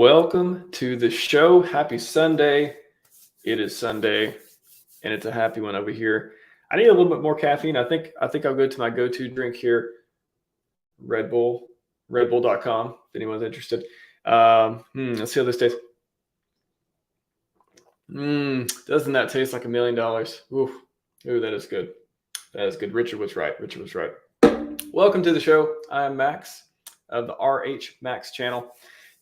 Welcome to the show. Happy Sunday. It is Sunday, and it's a happy one over here. I need a little bit more caffeine. I think I'll go to my go-to drink here, Red Bull, redbull.com, if anyone's interested. Let's see how this tastes. Doesn't that taste like $1 million? Ooh, that is good. That is good. Richard was right. Welcome to the show. I'm Max of the RHMax channel.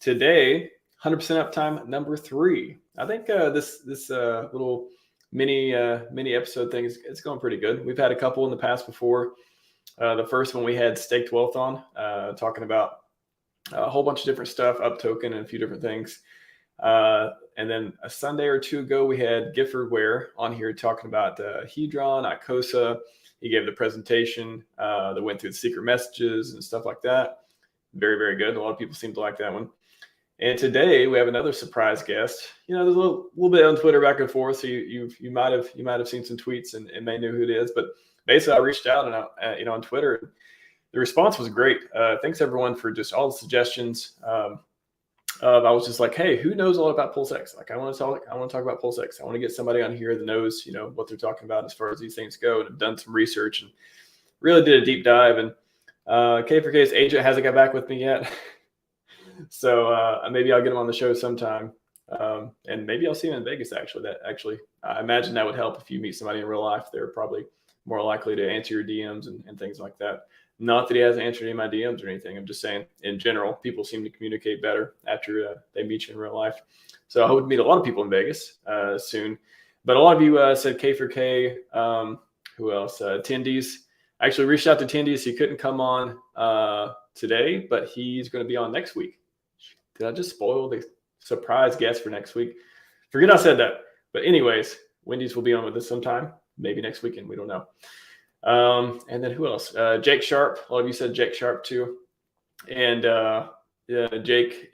Today, 100% uptime number 3. I think this little mini episode thing it's going pretty good. We've had a couple in the past before. The first one we had Staked Wealth on, talking about a whole bunch of different stuff, up token and a few different things. And then a Sunday or two ago, we had Gifford Ware on here talking about Hedron, icosa. He gave the presentation that went through the secret messages and stuff like that. Very, very good. A lot of people seem to like that one. And today we have another surprise guest. You know, there's a little bit on Twitter back and forth, so you might have seen some tweets and may know who it is. But basically, I reached out and on Twitter. The response was great. Thanks everyone for just all the suggestions. I was just like, hey, who knows a lot about PulseX? Like, I want to talk about PulseX. I want to get somebody on here that knows, what they're talking about as far as these things go, and have done some research and really did a deep dive. And K4K's agent hasn't got back with me yet. So maybe I'll get him on the show sometime. And maybe I'll see him in Vegas, actually. I imagine that would help if you meet somebody in real life. They're probably more likely to answer your DMs and things like that. Not that he hasn't answered any of my DMs or anything. I'm just saying, in general, people seem to communicate better after they meet you in real life. So I hope to meet a lot of people in Vegas soon. But a lot of you said K4K. Who else? Attendees. I actually reached out to Attendees. He couldn't come on today, but he's going to be on next week. Did I just spoil the surprise guest for next week? Forget I said that. But anyways, Wendy's will be on with us sometime. Maybe next weekend. We don't know. And then who else? Jake Sharp. A lot of you said Jake Sharp too. And Jake,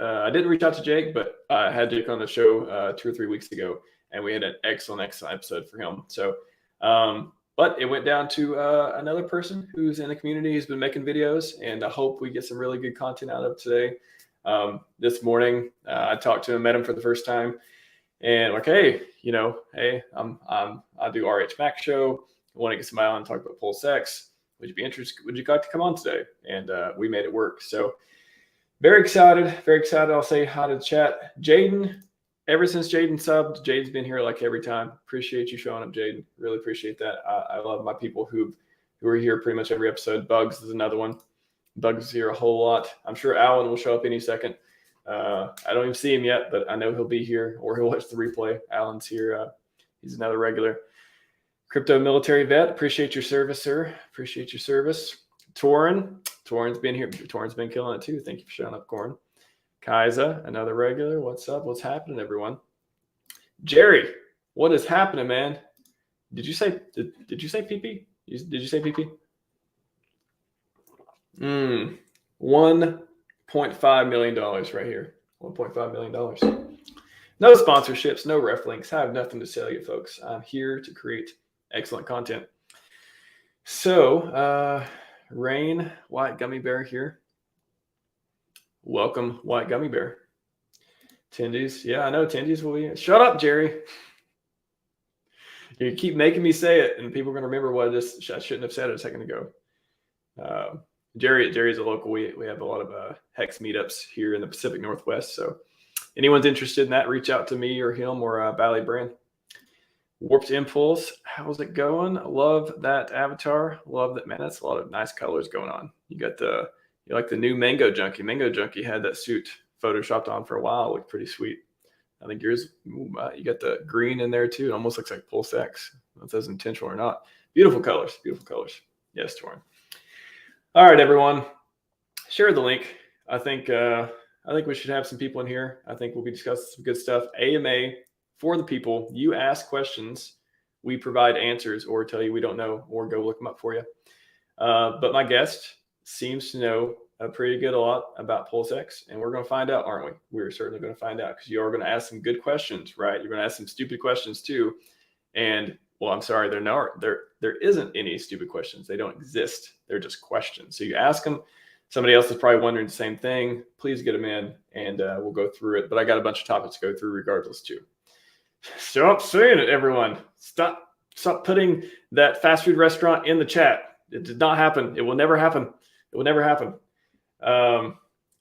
I didn't reach out to Jake, but I had Jake on the show 2 or 3 weeks ago, and we had an excellent episode for him. So, but it went down to another person who's in the community who's been making videos, and I hope we get some really good content out of it today. This morning, I talked to him, met him for the first time, and like, hey, I do RHMax show. I want to get somebody on and talk about PulseX. Would you be interested? Would you like to come on today? And we made it work. So very excited. I'll say hi to the chat. Jaden, ever since Jaden subbed, Jaden's been here like every time. Appreciate you showing up, Jaden. Really appreciate that. I love my people who are here pretty much every episode. Bugs is another one. Bugs is here a whole lot. I'm sure Alan will show up any second. I don't even see him yet, but I know he'll be here, or he'll watch the replay. Alan's here. He's another regular. Crypto military vet. Appreciate your service, sir. Appreciate your service. Torin's been here. Torin's been killing it too. Thank you for showing up, Corin. Kaiza, another regular. What's up? What's happening, everyone? Jerry, what is happening, man? Did you say PP? Did you say PP? $1.5 million right here. $1.5 million. No sponsorships, no ref links. I have nothing to sell you, folks. I'm here to create excellent content. So, Rain, White Gummy Bear here. Welcome, White Gummy Bear. Attendees. Yeah, I know attendees will be. Shut up, Jerry. You keep making me say it, and people are going to remember what I shouldn't have said it a second ago. Jerry's a local. We have a lot of Hex meetups here in the Pacific Northwest. So anyone's interested in that, reach out to me or him or Valley Brand. Warped Impulse, how's it going? Love that avatar. Love that, man. That's a lot of nice colors going on. You like the new Mango Junkie. Mango Junkie had that suit photoshopped on for a while. Looked pretty sweet. I think yours, you got the green in there too. It almost looks like PulseX. I don't know if that's intentional or not. Beautiful colors. Yes, Torin. All right, everyone. Share the link. I think we should have some people in here. I think we'll be discussing some good stuff. AMA for the people. You ask questions, we provide answers, or tell you we don't know, or go look them up for you. But my guest seems to know a lot about PulseX, and we're going to find out, aren't we? We're certainly going to find out, because you are going to ask some good questions, right? You're going to ask some stupid questions too. And well, I'm sorry, there isn't any stupid questions. They don't exist. They're just questions. So you ask them somebody else is probably wondering the same thing. Please get them in, and we'll go through it. But I got a bunch of topics to go through regardless too. Stop saying it, everyone. Stop putting that fast food restaurant in the chat. It did not happen. It will never happen. It will never happen.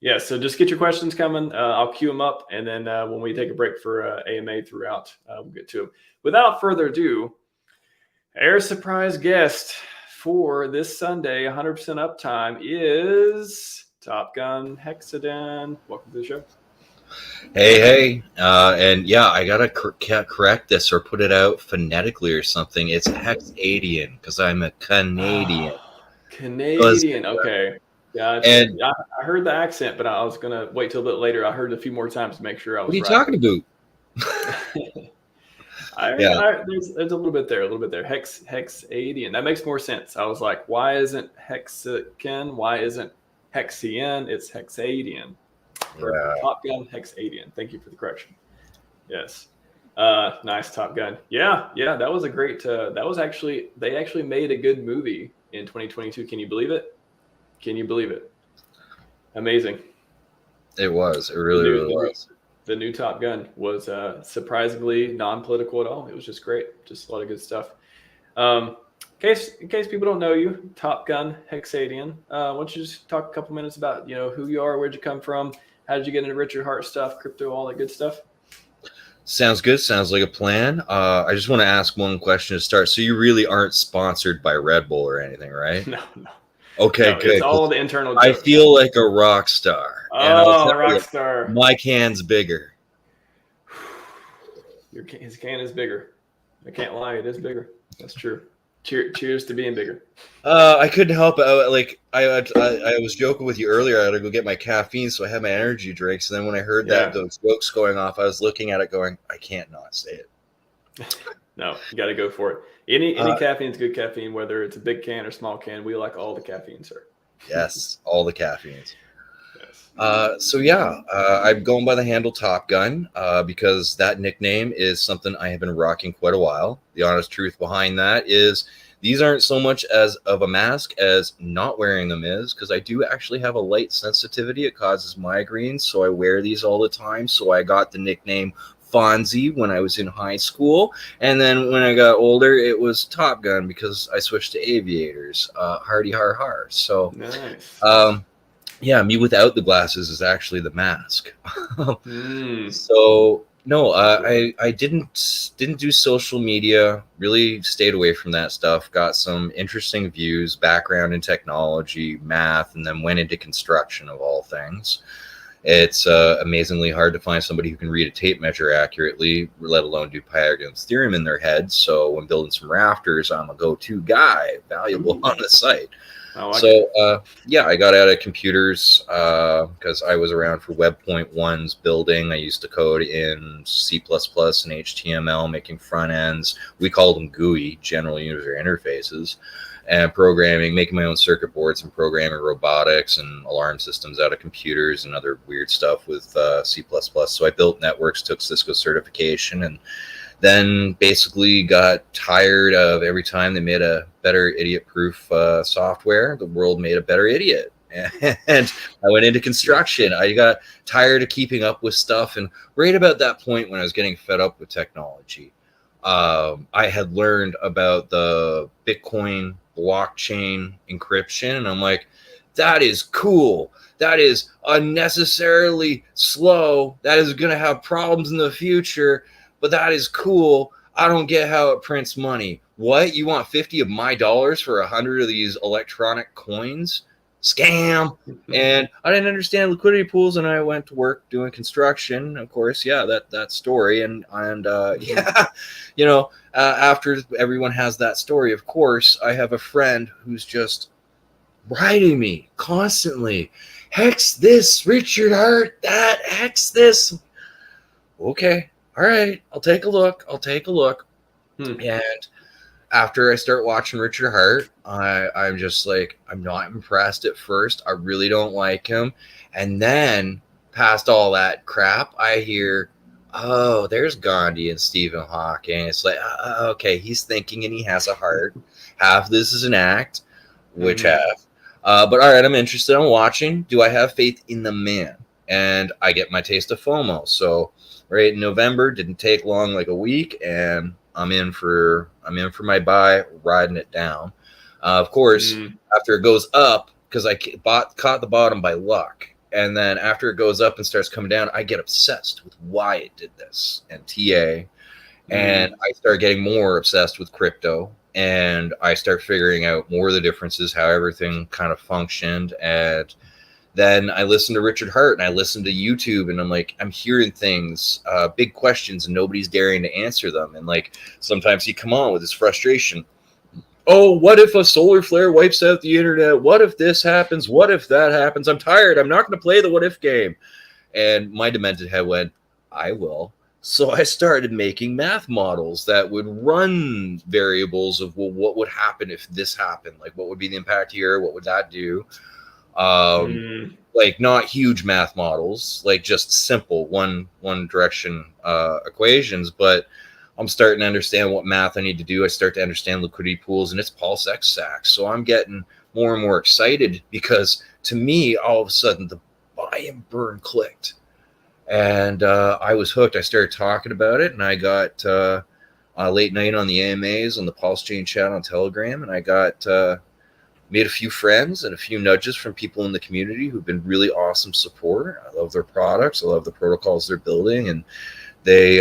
Yeah, so just get your questions coming. I'll queue them up, and then when we take a break for AMA throughout, we'll get to them. Without further ado, our surprise guest for this Sunday, 100% uptime, is Top Gun Hexadon. Welcome to the show. Hey, and yeah, I gotta correct this or put it out phonetically or something. It's Hexadian because I'm a Canadian. Canadian, okay. Yeah, and I heard the accent, but I was gonna wait till a bit later. I heard it a few more times to make sure I was. What are you right. talking about? There's a little bit there, Hexadian. That makes more sense. I was like, why isn't Hexagon? Why isn't Hexian? It's Hexadian. Yeah. Top Gun Hexadian. Thank you for the correction. Yes. Nice, Top Gun. Yeah. That was a great. They actually made a good movie in 2022. Can you believe it? Amazing. It was. It really was. The new Top Gun was surprisingly non-political at all. It was just great. Just a lot of good stuff. In case people don't know you, Top Gun Hexadian, why don't you just talk a couple minutes about who you are, where'd you come from, how did you get into Richard Hart stuff, crypto, all that good stuff? Sounds good. Sounds like a plan. I just want to ask one question to start. So you really aren't sponsored by Red Bull or anything, right? No. Okay, no, good. It's all the internal jokes. I feel like a rock star. Rock star. My can's bigger. His can is bigger. I can't lie. It is bigger. That's true. Cheers to being bigger. I couldn't help it. Like I was joking with you earlier. I had to go get my caffeine, so I had my energy drinks. And then when I heard those jokes going off, I was looking at it, going, I can't not say it. No, you got to go for it. Any caffeine is good caffeine, whether it's a big can or small can. We like all the caffeine, sir. Yes, all the caffeines. Yes. I'm going by the handle Top Gun because that nickname is something I have been rocking quite a while. The honest truth behind that is these aren't so much as of a mask as not wearing them is, because I do actually have a light sensitivity. It causes migraines, so I wear these all the time. So I got the nickname Fonzie when I was in high school, and then when I got older it was Top Gun because I switched to aviators. Hardy har har. So nice. Me without the glasses is actually the mask. So no, I didn't do social media, really stayed away from that stuff, got some interesting views, background in technology, math, and then went into construction of all things. It's amazingly hard to find somebody who can read a tape measure accurately, let alone do Pythagorean's theorem in their head. So when building some rafters, I'm a go-to guy, valuable on the site. I got out of computers because I was around for Web.1's building. I used to code in C++ and HTML, making front ends. We called them GUI, general user interfaces. And programming, making my own circuit boards and programming robotics and alarm systems out of computers and other weird stuff with C++. So I built networks, took Cisco certification, and then basically got tired of every time they made a better idiot-proof software, the world made a better idiot. And I went into construction. I got tired of keeping up with stuff. And right about that point when I was getting fed up with technology, I had learned about the Bitcoin blockchain encryption, and I'm like, that is cool. That is unnecessarily slow. That is going to have problems in the future, but that is cool. I don't get how it prints money. What? You want 50 of my dollars for 100 of these electronic coins? Scam. And I didn't understand liquidity pools, and I went to work doing construction. Of course, that story. After everyone has that story, of course, I have a friend who's just writing me constantly, hex this, Richard Hart, that, hex this. Okay, all right, I'll take a look. And after I start watching Richard Hart, I'm just like, I'm not impressed at first. I really don't like him. And then past all that crap, I hear, oh, there's Gandhi and Stephen Hawking. It's like, okay, he's thinking and he has a heart. Half this is an act, which half? But all right, I'm interested. I'm watching. Do I have faith in the man? And I get my taste of FOMO. So right in November, didn't take long, like a week, and I'm in for my buy, riding it down. Of course, after it goes up, because I caught the bottom by luck, and then after it goes up and starts coming down, I get obsessed with why it did this and TA, and I start getting more obsessed with crypto, and I start figuring out more of the differences, how everything kind of functioned. And then I listen to Richard Hart, and I listen to YouTube, and I'm like, I'm hearing things, big questions, and nobody's daring to answer them. And like sometimes he come on with his frustration. Oh, what if a solar flare wipes out the internet? What if this happens? What if that happens? I'm tired. I'm not going to play the what if game. And my demented head went, I will. So I started making math models that would run variables of, well, what would happen if this happened? Like, what would be the impact here? What would that do? Like not huge math models, like just simple one direction equations, but I'm starting to understand what math I need to do. I start to understand liquidity pools, and it's PulseX AMA. So I'm getting more and more excited, because to me, all of a sudden, the buy and burn clicked, and I was hooked. I started talking about it, and I got late night on the AMAs on the PulseChain chat on Telegram, and I got made a few friends and a few nudges from people in the community who've been really awesome support. I love their products. I love the protocols they're building, and they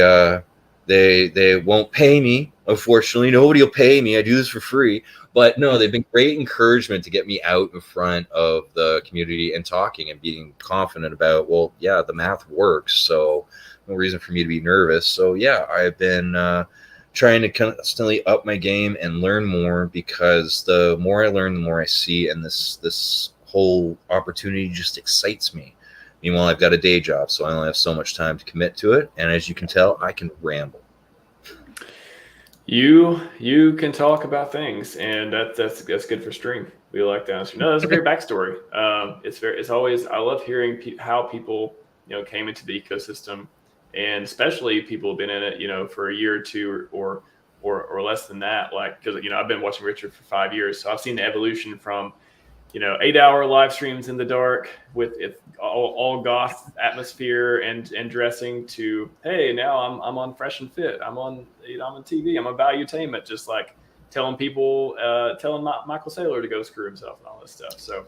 won't pay me. Unfortunately, nobody will pay me. I do this for free. But no, they've been great encouragement to get me out in front of the community and talking and being confident about, well, yeah, the math works, so no reason for me to be nervous. So yeah, I've been trying to constantly up my game and learn more, because the more I learn, the more I see, and this whole opportunity just excites me. Meanwhile, I've got a day job, so I only have so much time to commit to it. And as you can tell, I can ramble. You can talk about things, and that's good for stream. We like that. No, that's a great backstory. It's always, I love hearing how people came into the ecosystem, and especially people have been in it for a year or two or less than that. Like, because I've been watching Richard for 5 years, so I've seen the evolution from 8-hour live streams in the dark with all goth atmosphere and dressing to, hey, now I'm on Fresh and Fit. I'm on TV. I'm on Valuetainment, just like telling people, telling Michael Saylor to go screw himself and all this stuff. So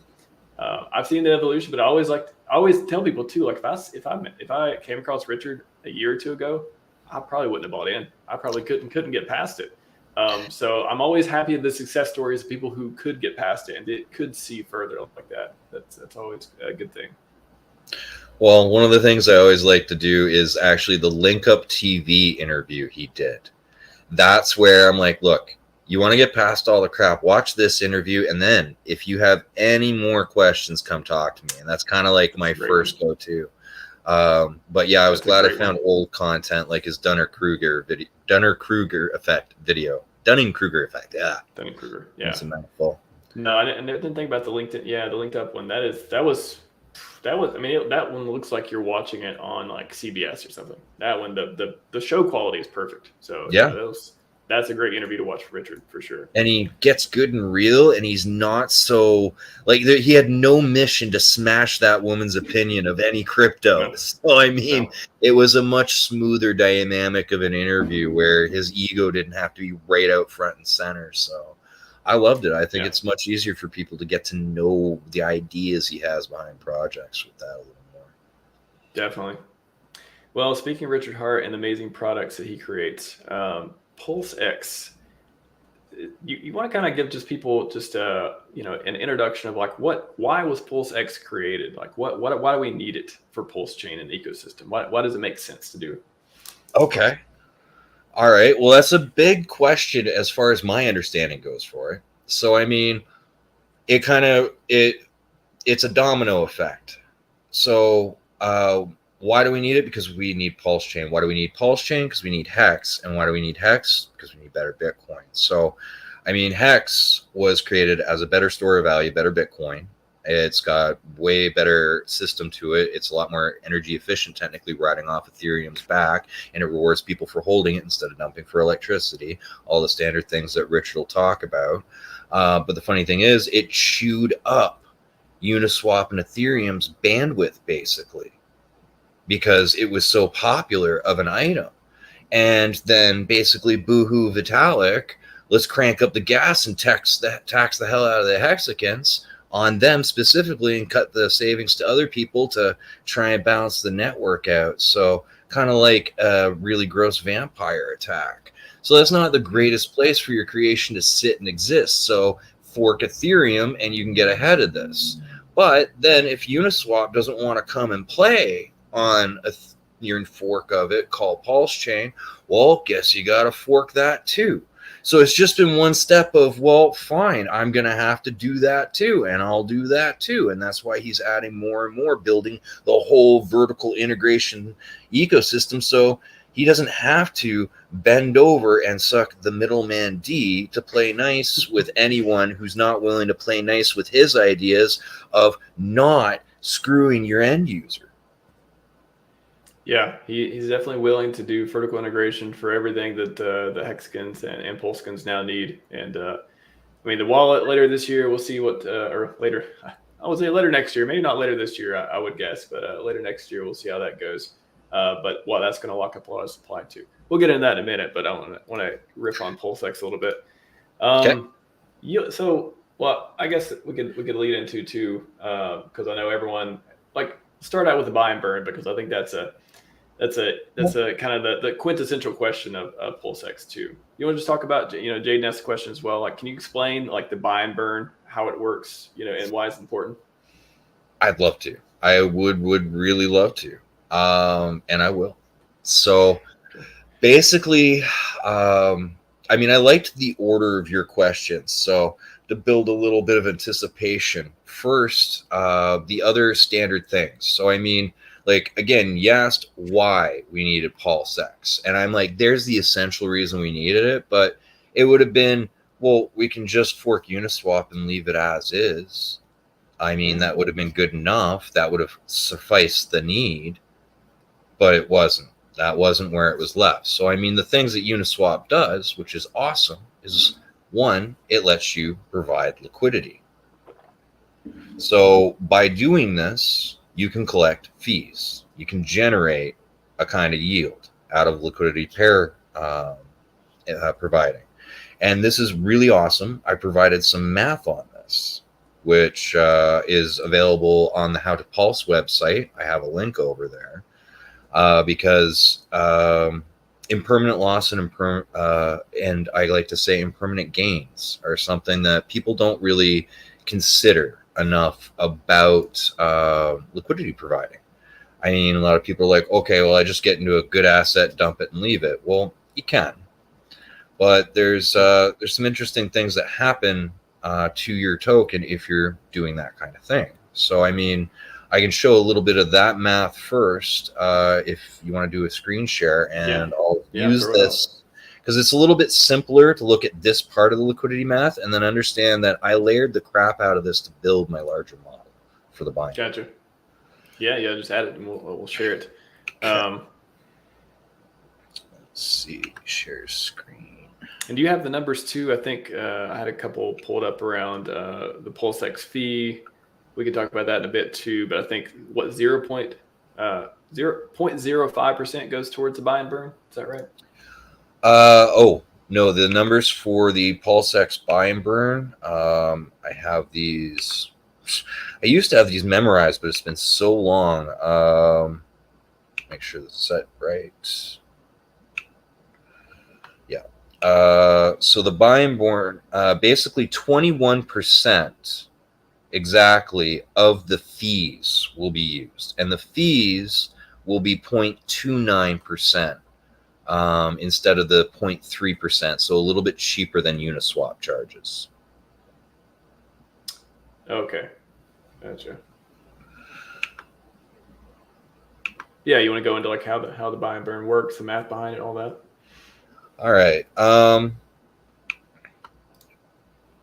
I've seen the evolution, but I always tell people too, like if I came across Richard a year or two ago, I probably wouldn't have bought in. I probably couldn't get past it. So I'm always happy at the success stories of people who could get past it and it could see further like that. That's always a good thing. Well, one of the things I always like to do is actually the Link Up TV interview he did. That's where I'm like, look, you want to get past all the crap, watch this interview, and then if you have any more questions, come talk to me. And that's kind of like my first go-to. But yeah, I was glad I found old content like his Dunning-Kruger effect video. Dunning-Kruger effect, yeah. Dunning-Kruger, yeah. That's a mouthful. No, I didn't think about the LinkedIn. Yeah, the linked up one. That was. I mean, that one looks like you're watching it on like CBS or something. That one, the show quality is perfect. So yeah, that's a great interview to watch for Richard for sure. And he gets good and real, and he's not so like he had no mission to smash that woman's opinion of any crypto. No. So I mean, it was a much smoother dynamic of an interview where his ego didn't have to be right out front and center. So I loved it. I think it's much easier for people to get to know the ideas he has behind projects with that a little more. Definitely. Well, speaking of Richard Hart and the amazing products that he creates, PulseX, you want to kind of give just people just an introduction of like why was PulseX created? Like why do we need it for PulseChain and the ecosystem? Why does it make sense to do? Okay. All right. Well, that's a big question as far as my understanding goes for it. So, I mean, it's a domino effect. So, why do we need it? Because we need PulseChain. Why do we need PulseChain? Because we need Hex. And why do we need Hex? Because we need better Bitcoin. So, I mean, Hex was created as a better store of value, better Bitcoin. It's got way better system to it. It's a lot more energy efficient, technically riding off Ethereum's back, and it rewards people for holding it instead of dumping for electricity. All the standard things that Richard will talk about. But the funny thing is, it chewed up Uniswap and Ethereum's bandwidth, basically, because it was so popular of an item. And then basically, boohoo Vitalik, let's crank up the gas and tax the hell out of the hexagons on them specifically and cut the savings to other people to try and balance the network out. So kind of like a really gross vampire attack. So that's not the greatest place for your creation to sit and exist. So fork Ethereum and you can get ahead of this. But then if Uniswap doesn't want to come and play on a your fork of it called PulseChain, well, guess you got to fork that too. So it's just been one step of, well, fine, I'm going to have to do that too, and I'll do that too. And that's why he's adding more and more, building the whole vertical integration ecosystem so he doesn't have to bend over and suck the middleman D to play nice with anyone who's not willing to play nice with his ideas of not screwing your end user. Yeah, he's definitely willing to do vertical integration for everything that the hexagons and pulsecons now need. And I mean, the wallet later this year, we'll see what, or later, I would say later next year, maybe not later this year, I would guess, but later next year, we'll see how that goes. But that's going to lock up a lot of supply too. We'll get into that in a minute, but I want to riff on PulseX a little bit. Okay. I guess we could lead into too, because I know everyone start out with the buy and burn, because I think that's a kind of the quintessential question of PulseX too. You want to just talk about, Jaden asked a question as well. Can you explain the buy and burn, how it works, and why it's important? I'd love to. I would really love to. And I will. So basically, I liked the order of your questions. So to build a little bit of anticipation, first, the other standard things. So again, you asked why we needed PulseX. And I'm like, there's the essential reason we needed it, but it would have been, well, we can just fork Uniswap and leave it as is. That would have been good enough. That would have sufficed the need, but it wasn't. That wasn't where it was left. So, the things that Uniswap does, which is awesome, is one, it lets you provide liquidity. So by doing this, you can collect fees. You can generate a kind of yield out of liquidity pair providing. And this is really awesome. I provided some math on this, which is available on the How to Pulse website. I have a link over there because impermanent loss and I like to say impermanent gains are something that people don't really consider enough about liquidity providing. A lot of people are like, okay, well, I just get into a good asset, dump it and leave it. Well, you can, but there's some interesting things that happen to your token if you're doing that kind of thing. So I can show a little bit of that math first if you want to do a screen share, and I'll use this because it's a little bit simpler to look at this part of the liquidity math and then understand that I layered the crap out of this to build my larger model for the buying. Gotcha. Yeah, just add it and we'll share it. Let's see, share screen. And do you have the numbers too? I think I had a couple pulled up around the PulseX fee. We could talk about that in a bit too, but I think 0.05% goes towards the buy and burn. Is that right? No, the numbers for the PulseX buy and burn. I have these. I used to have these memorized, but it's been so long. Make sure this is set right. Yeah. So the buy and burn, basically 21% exactly of the fees will be used, and the fees will be 0.29%. Instead of the 0.3%, so a little bit cheaper than Uniswap charges. Okay, gotcha. Yeah, you want to go into how the buy and burn works, the math behind it, all that? All right.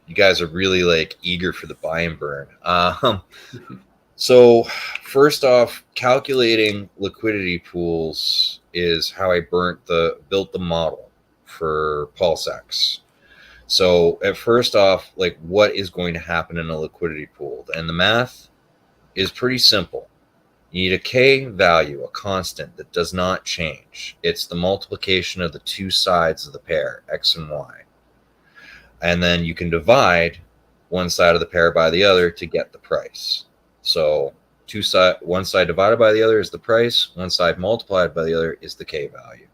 You guys are really eager for the buy and burn. So first off, calculating liquidity pools is how I built the model for PulseX. So at first off, like, what is going to happen in a liquidity pool? And the math is pretty simple. You need a K value, a constant that does not change. It's the multiplication of the two sides of the pair, X and Y. And then you can divide one side of the pair by the other to get the price. So one side divided by the other is the price, one side multiplied by the other is the K value.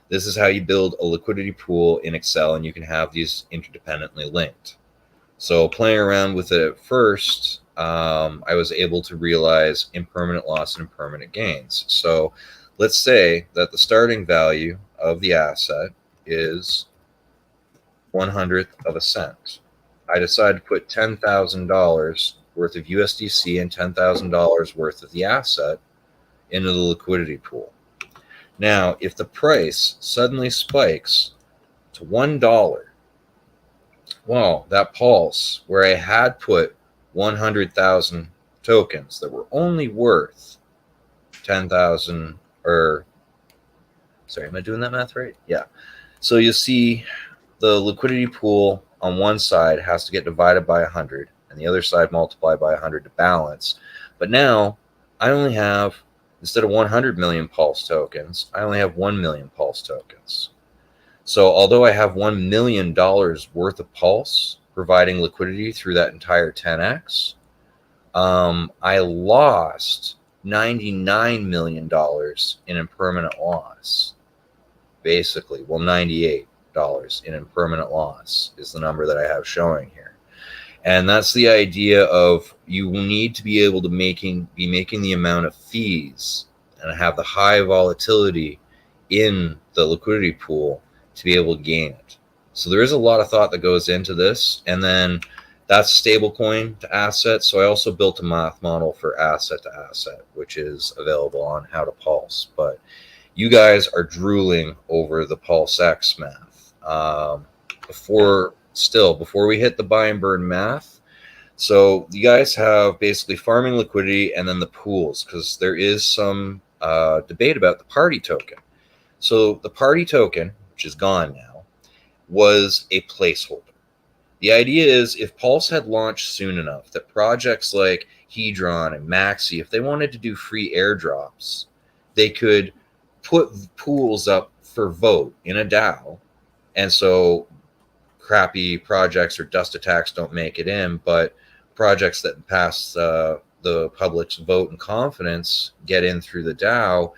This is how you build a liquidity pool in Excel, and you can have these interdependently linked. So playing around with it at first, I was able to realize impermanent loss and impermanent gains. So let's say that the starting value of the asset is 1/100th of a cent. I decide to put $10,000 worth of USDC and $10,000 worth of the asset into the liquidity pool. Now, if the price suddenly spikes to $1, well, that pulse where I had put 100,000 tokens that were only worth 10,000, or sorry, am I doing that math right? Yeah. So you see the liquidity pool on one side has to get divided by 100 and the other side multiplied by 100 to balance. But now I only have, instead of 100 million pulse tokens, I only have 1 million pulse tokens. So although I have $1 million worth of pulse providing liquidity through that entire 10x, I lost $99 million in impermanent loss. Basically, well, $98 in impermanent loss is the number that I have showing here. And that's the idea of, you will need to be able to be making the amount of fees and have the high volatility in the liquidity pool to be able to gain it. So there is a lot of thought that goes into this. And then that's stablecoin to asset. So I also built a math model for asset to asset, which is available on How to Pulse. But you guys are drooling over the PulseX math. Before we hit the buy and burn math, so you guys have basically farming liquidity and then the pools, because there is some debate about the party token. So the party token, which is gone now, was a placeholder. The idea is, if Pulse had launched soon enough, that projects like Hedron and Maxi, if they wanted to do free airdrops, they could put pools up for vote in a DAO. And so crappy projects or dust attacks don't make it in, but projects that pass the public's vote and confidence get in through the DAO.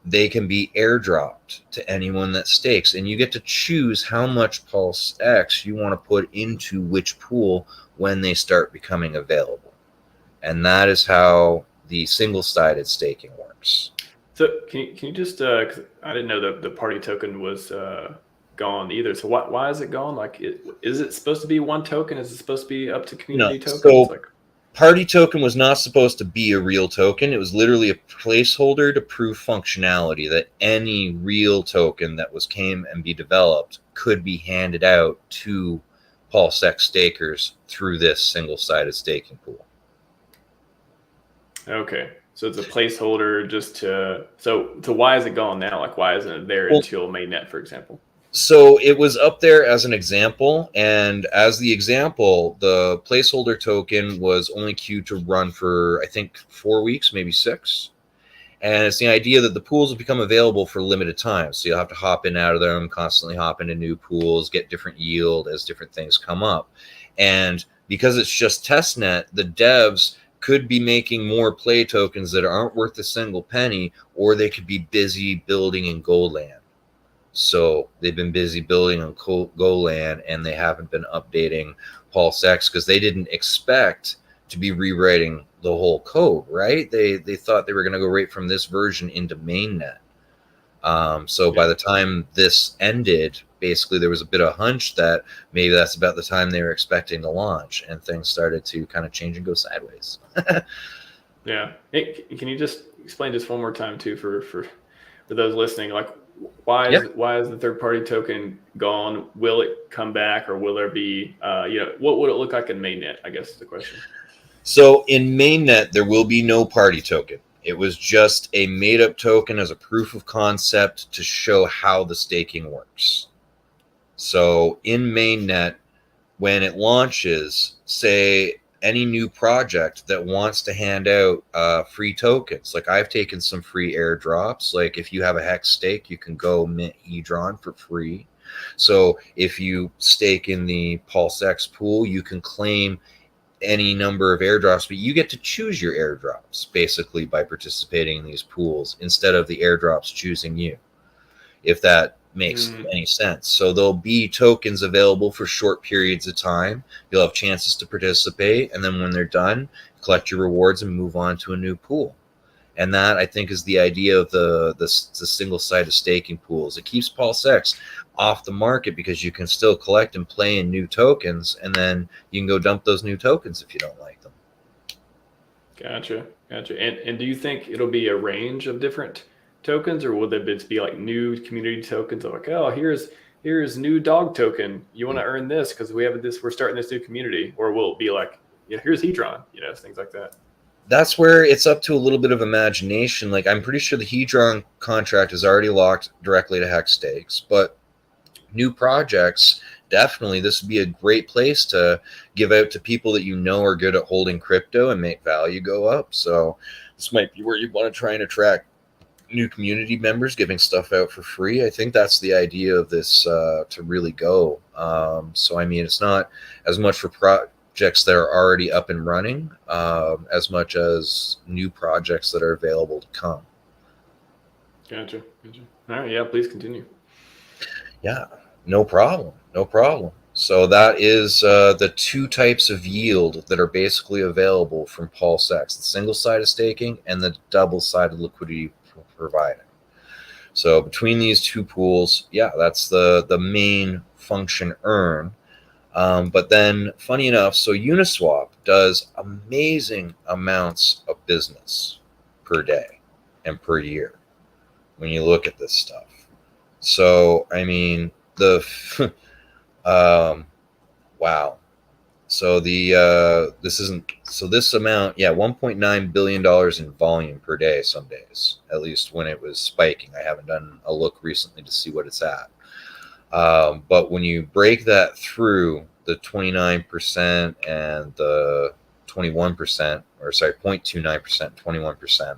They can be airdropped to anyone that stakes, and you get to choose how much PulseX you want to put into which pool when they start becoming available. And that is how the single-sided staking works. So can you just, 'cause I didn't know that the party token was gone either. So why is it gone? Like, is it supposed to be one token? Is it supposed to be up to community tokens? So party token was not supposed to be a real token. It was literally a placeholder to prove functionality, that any real token that came and be developed could be handed out to PulseX stakers through this single-sided staking pool. Okay. So it's a placeholder just so why is it gone now? Like, why isn't it there until mainnet, for example? So it was up there as an example, and as the example, the placeholder token was only queued to run for, I think, 4 weeks, maybe 6. And it's the idea that the pools will become available for limited time. So you'll have to hop in and out of them, constantly hop into new pools, get different yield as different things come up. And because it's just testnet, the devs could be making more play tokens that aren't worth a single penny, or they could be busy building in Goland. So they've been busy building on Goland, and they haven't been updating PulseX because they didn't expect to be rewriting the whole code, right? They thought they were going to go right from this version into mainnet. So by the time this ended, basically there was a bit of a hunch that maybe that's about the time they were expecting to launch, and things started to kind of change and go sideways. Yeah. Hey, can you just explain just one more time too for those listening, like, why is the third party token gone? Will it come back, or will there be what would it look like in mainnet, I guess is the question. So in mainnet, there will be no party token. It was just a made up token as a proof of concept to show how the staking works. So in mainnet, when it launches, say any new project that wants to hand out free tokens, like I've taken some free airdrops. Like if you have a hex stake, you can go mint Hedron for free. So if you stake in the PulseX pool, you can claim any number of airdrops, but you get to choose your airdrops basically by participating in these pools instead of the airdrops choosing you, if that makes any sense. So there'll be tokens available for short periods of time. You'll have chances to participate, and then when they're done, collect your rewards and move on to a new pool. And that, I think, is the idea of the single-sided staking pools. It keeps PulseX off the market because you can still collect and play in new tokens, and then you can go dump those new tokens if you don't like them. Gotcha. And do you think it'll be a range of different tokens, or will there be like new community tokens? Like, oh, here's new dog token. You want to earn this because we're starting this new community, or will it be like, yeah, here's Hedron, things like that? That's where it's up to a little bit of imagination. Like, I'm pretty sure the Hedron contract is already locked directly to hex stakes, but new projects, definitely this would be a great place to give out to people that are good at holding crypto and make value go up. So this might be where you want to try and attract new community members, giving stuff out for free. I think that's the idea of this to really go. So I mean, it's not as much for projects that are already up and running as much as new projects that are available to come. Gotcha. All right, yeah, please continue. Yeah, no problem. So that is the two types of yield that are basically available from PulseX: the single-sided staking and the double-sided liquidity providing. So between these two pools, yeah, that's the main function earn. But then, funny enough, so Uniswap does amazing amounts of business per day and per year when you look at this stuff. So, I mean, wow. So this amount, yeah, $1.9 billion in volume per day some days, at least when it was spiking. I haven't done a look recently to see what it's at. But when you break that through the 29% and the 21%, or sorry, 0.29%, 21%,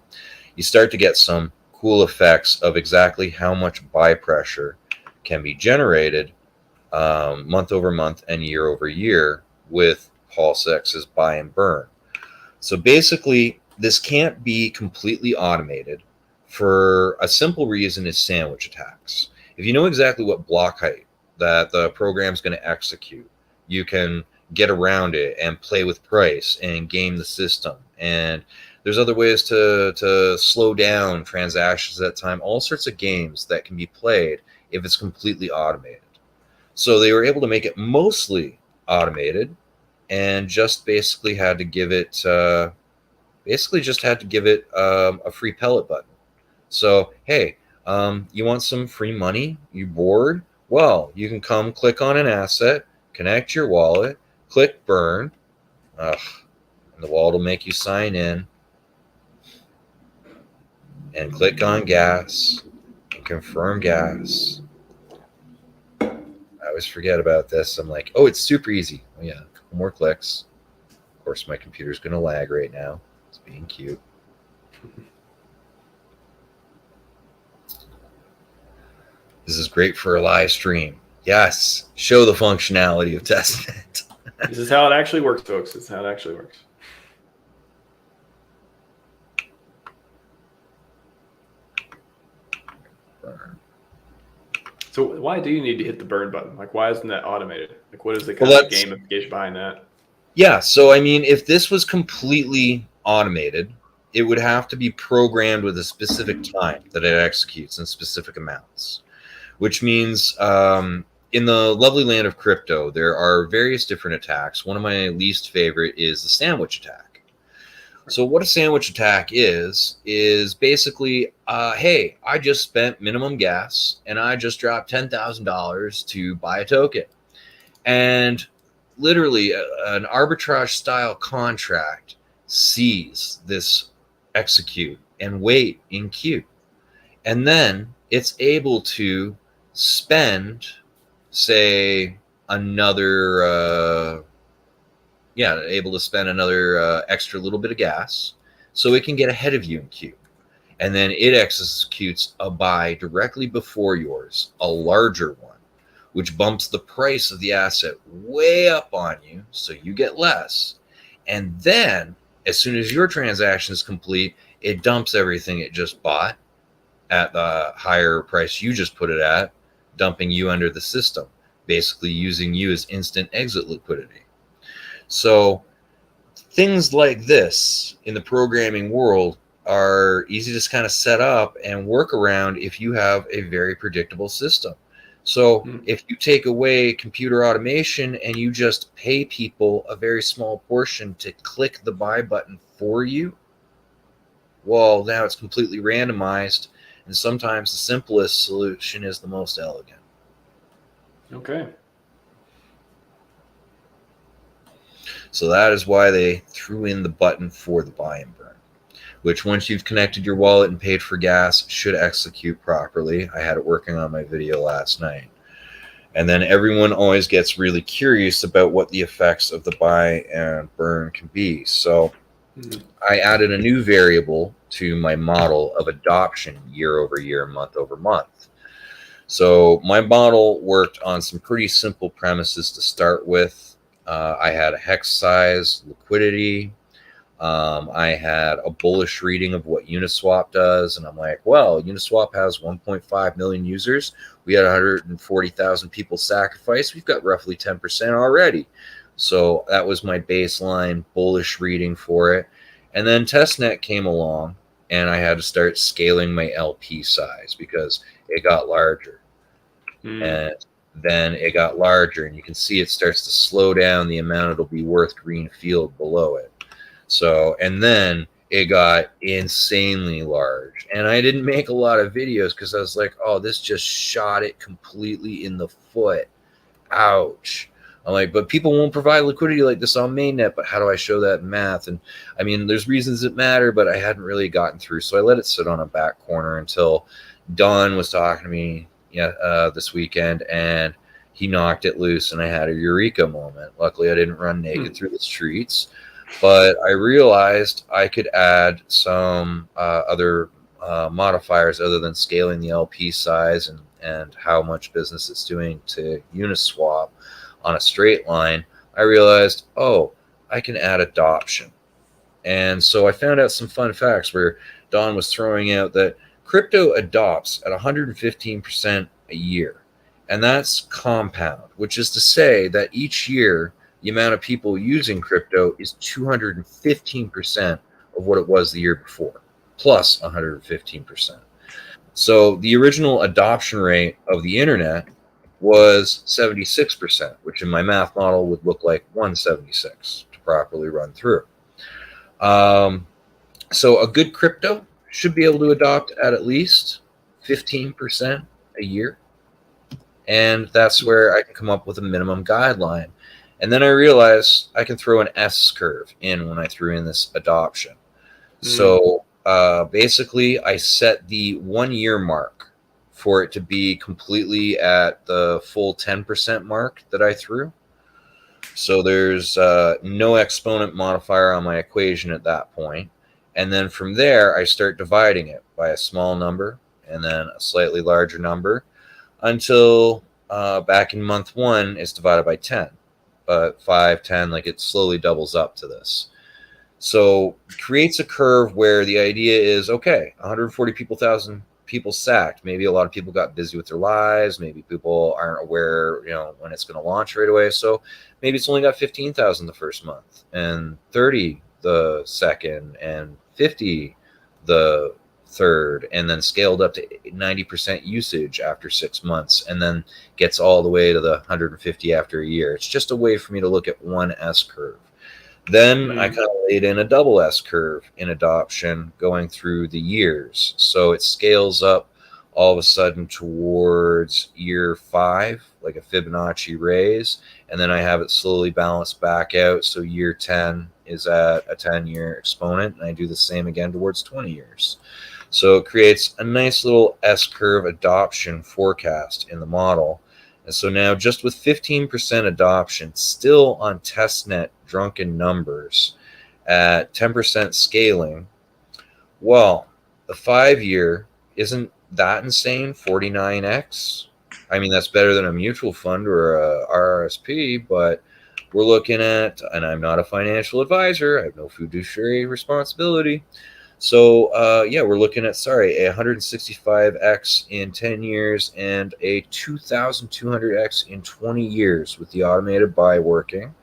you start to get some cool effects of exactly how much buy pressure can be generated month over month and year over year with PulseX's buy and burn. So basically, this can't be completely automated for a simple reason: is sandwich attacks. If you know exactly what block height that the program's going to execute, you can get around it and play with price and game the system. And there's other ways to slow down transactions at that time, all sorts of games that can be played if it's completely automated. So they were able to make it mostly automated and just basically had to give it a free pellet button. So, hey, you want some free money? You bored? Well, you can come click on an asset, connect your wallet, click burn, and the wallet will make you sign in, and click on gas and confirm gas. I always forget about this. I'm like, oh, it's super easy. Oh yeah, a couple more clicks. Of course, my computer's going to lag right now. It's being cute. This is great for a live stream. Yes, show the functionality of testnet. This is how it actually works, folks. This is how it actually works. So why do you need to hit the burn button? Like, why isn't that automated? Like, what is the kind of gamification behind that? Yeah, so I mean, if this was completely automated, it would have to be programmed with a specific time that it executes in specific amounts, which means in the lovely land of crypto, there are various different attacks. One of my least favorite is the sandwich attack. So what a sandwich attack is basically, hey, I just spent minimum gas and I just dropped $10,000 to buy a token. And literally an arbitrage style contract sees this execute and wait in queue. And then it's able to spend say, another, able to spend another extra little bit of gas, so it can get ahead of you in queue. And then it executes a buy directly before yours, a larger one, which bumps the price of the asset way up on you, so you get less. And then, as soon as your transaction is complete, it dumps everything it just bought at the higher price you just put it at, dumping you under the system, basically using you as instant exit liquidity. So things like this in the programming world are easy to kind of set up and work around if you have a very predictable system. So if you take away computer automation and you just pay people a very small portion to click the buy button for you, well, now it's completely randomized, and sometimes the simplest solution is the most elegant. Okay. So that is why they threw in the button for the buy and burn, which once you've connected your wallet and paid for gas, should execute properly. I had it working on my video last night. And then everyone always gets really curious about what the effects of the buy and burn can be. So I added a new variable to my model of adoption year over year, month over month. So my model worked on some pretty simple premises to start with. I had a hex size, liquidity. I had a bullish reading of what Uniswap does. And I'm like, well, Uniswap has 1.5 million users. We had 140,000 people sacrificed. We've got roughly 10% already. So that was my baseline bullish reading for it. And then testnet came along, and I had to start scaling my LP size because it got larger. And then it got larger, and you can see it starts to slow down the amount it'll be worth green field below it. So, and then it got insanely large, and I didn't make a lot of videos because I was like, oh, this just shot it completely in the foot. Ouch. I'm like, but people won't provide liquidity like this on mainnet, but how do I show that in math? And I mean, there's reasons that matter, but I hadn't really gotten through. So I let it sit on a back corner until Don was talking to me this weekend, and he knocked it loose, and I had a eureka moment. Luckily, I didn't run naked through the streets, but I realized I could add some other modifiers other than scaling the LP size and how much business it's doing to Uniswap on a straight line. I realized, oh, I can add adoption. And so I found out some fun facts where Don was throwing out that crypto adopts at 115% a year. And that's compound, which is to say that each year, the amount of people using crypto is 215% of what it was the year before, plus 115%. So the original adoption rate of the internet was 76%, which in my math model would look like 176 to properly run through. So a good crypto should be able to adopt at least 15% a year. And that's where I can come up with a minimum guideline. And then I realized I can throw an S curve in when I threw in this adoption. So basically, I set the 1 year mark for it to be completely at the full 10% mark that I threw. So there's no exponent modifier on my equation at that point. And then from there, I start dividing it by a small number and then a slightly larger number until back in month 1, it's divided by 10. But 5, 10, like it slowly doubles up to this. So it creates a curve where the idea is, okay, 140,000 people sacked. Maybe a lot of people got busy with their lives. Maybe people aren't aware, when it's going to launch right away. So maybe it's only got 15,000 the first month, and 30 the second, and 50 the third, and then scaled up to 90% usage after 6 months, and then gets all the way to the 150 after a year. It's just a way for me to look at one S curve. Then I kind of laid in a double S curve in adoption going through the years. So it scales up all of a sudden towards year 5, like a Fibonacci raise. And then I have it slowly balance back out. So year 10 is at a 10-year exponent. And I do the same again towards 20 years. So it creates a nice little S curve adoption forecast in the model. And so now just with 15% adoption, still on testnet drunken numbers at 10% scaling, well, the 5-year isn't that insane, 49x. I mean, that's better than a mutual fund or a RRSP, but we're looking at, and I'm not a financial advisor, I have no fiduciary responsibility. So, yeah, we're looking at, a 165x in 10 years and a 2,200x in 20 years with the automated buy working.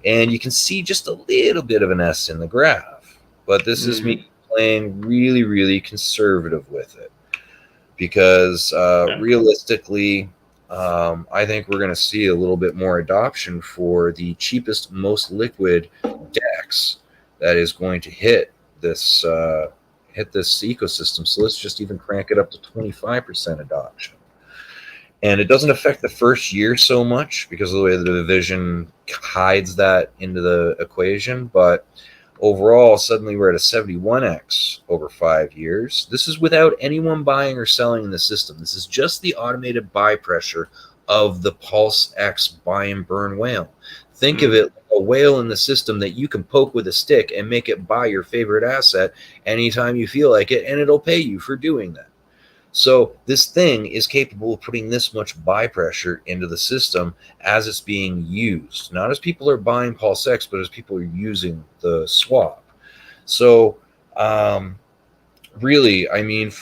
And you can see just a little bit of an S in the graph. But this is me playing really, really conservative with it. Because realistically, I think we're going to see a little bit more adoption for the cheapest, most liquid DEX that is going to hit this ecosystem. So let's just even crank it up to 25% adoption. And it doesn't affect the first year so much because of the way the division hides that into the equation. But overall, suddenly we're at a 71x over 5 years. This is without anyone buying or selling in the system. This is just the automated buy pressure of the PulseX buy and burn whale. Think of it like a whale in the system that you can poke with a stick and make it buy your favorite asset anytime you feel like it, and it'll pay you for doing that. So this thing is capable of putting this much buy pressure into the system as it's being used, not as people are buying PulseX, but as people are using the swap. So really, I mean,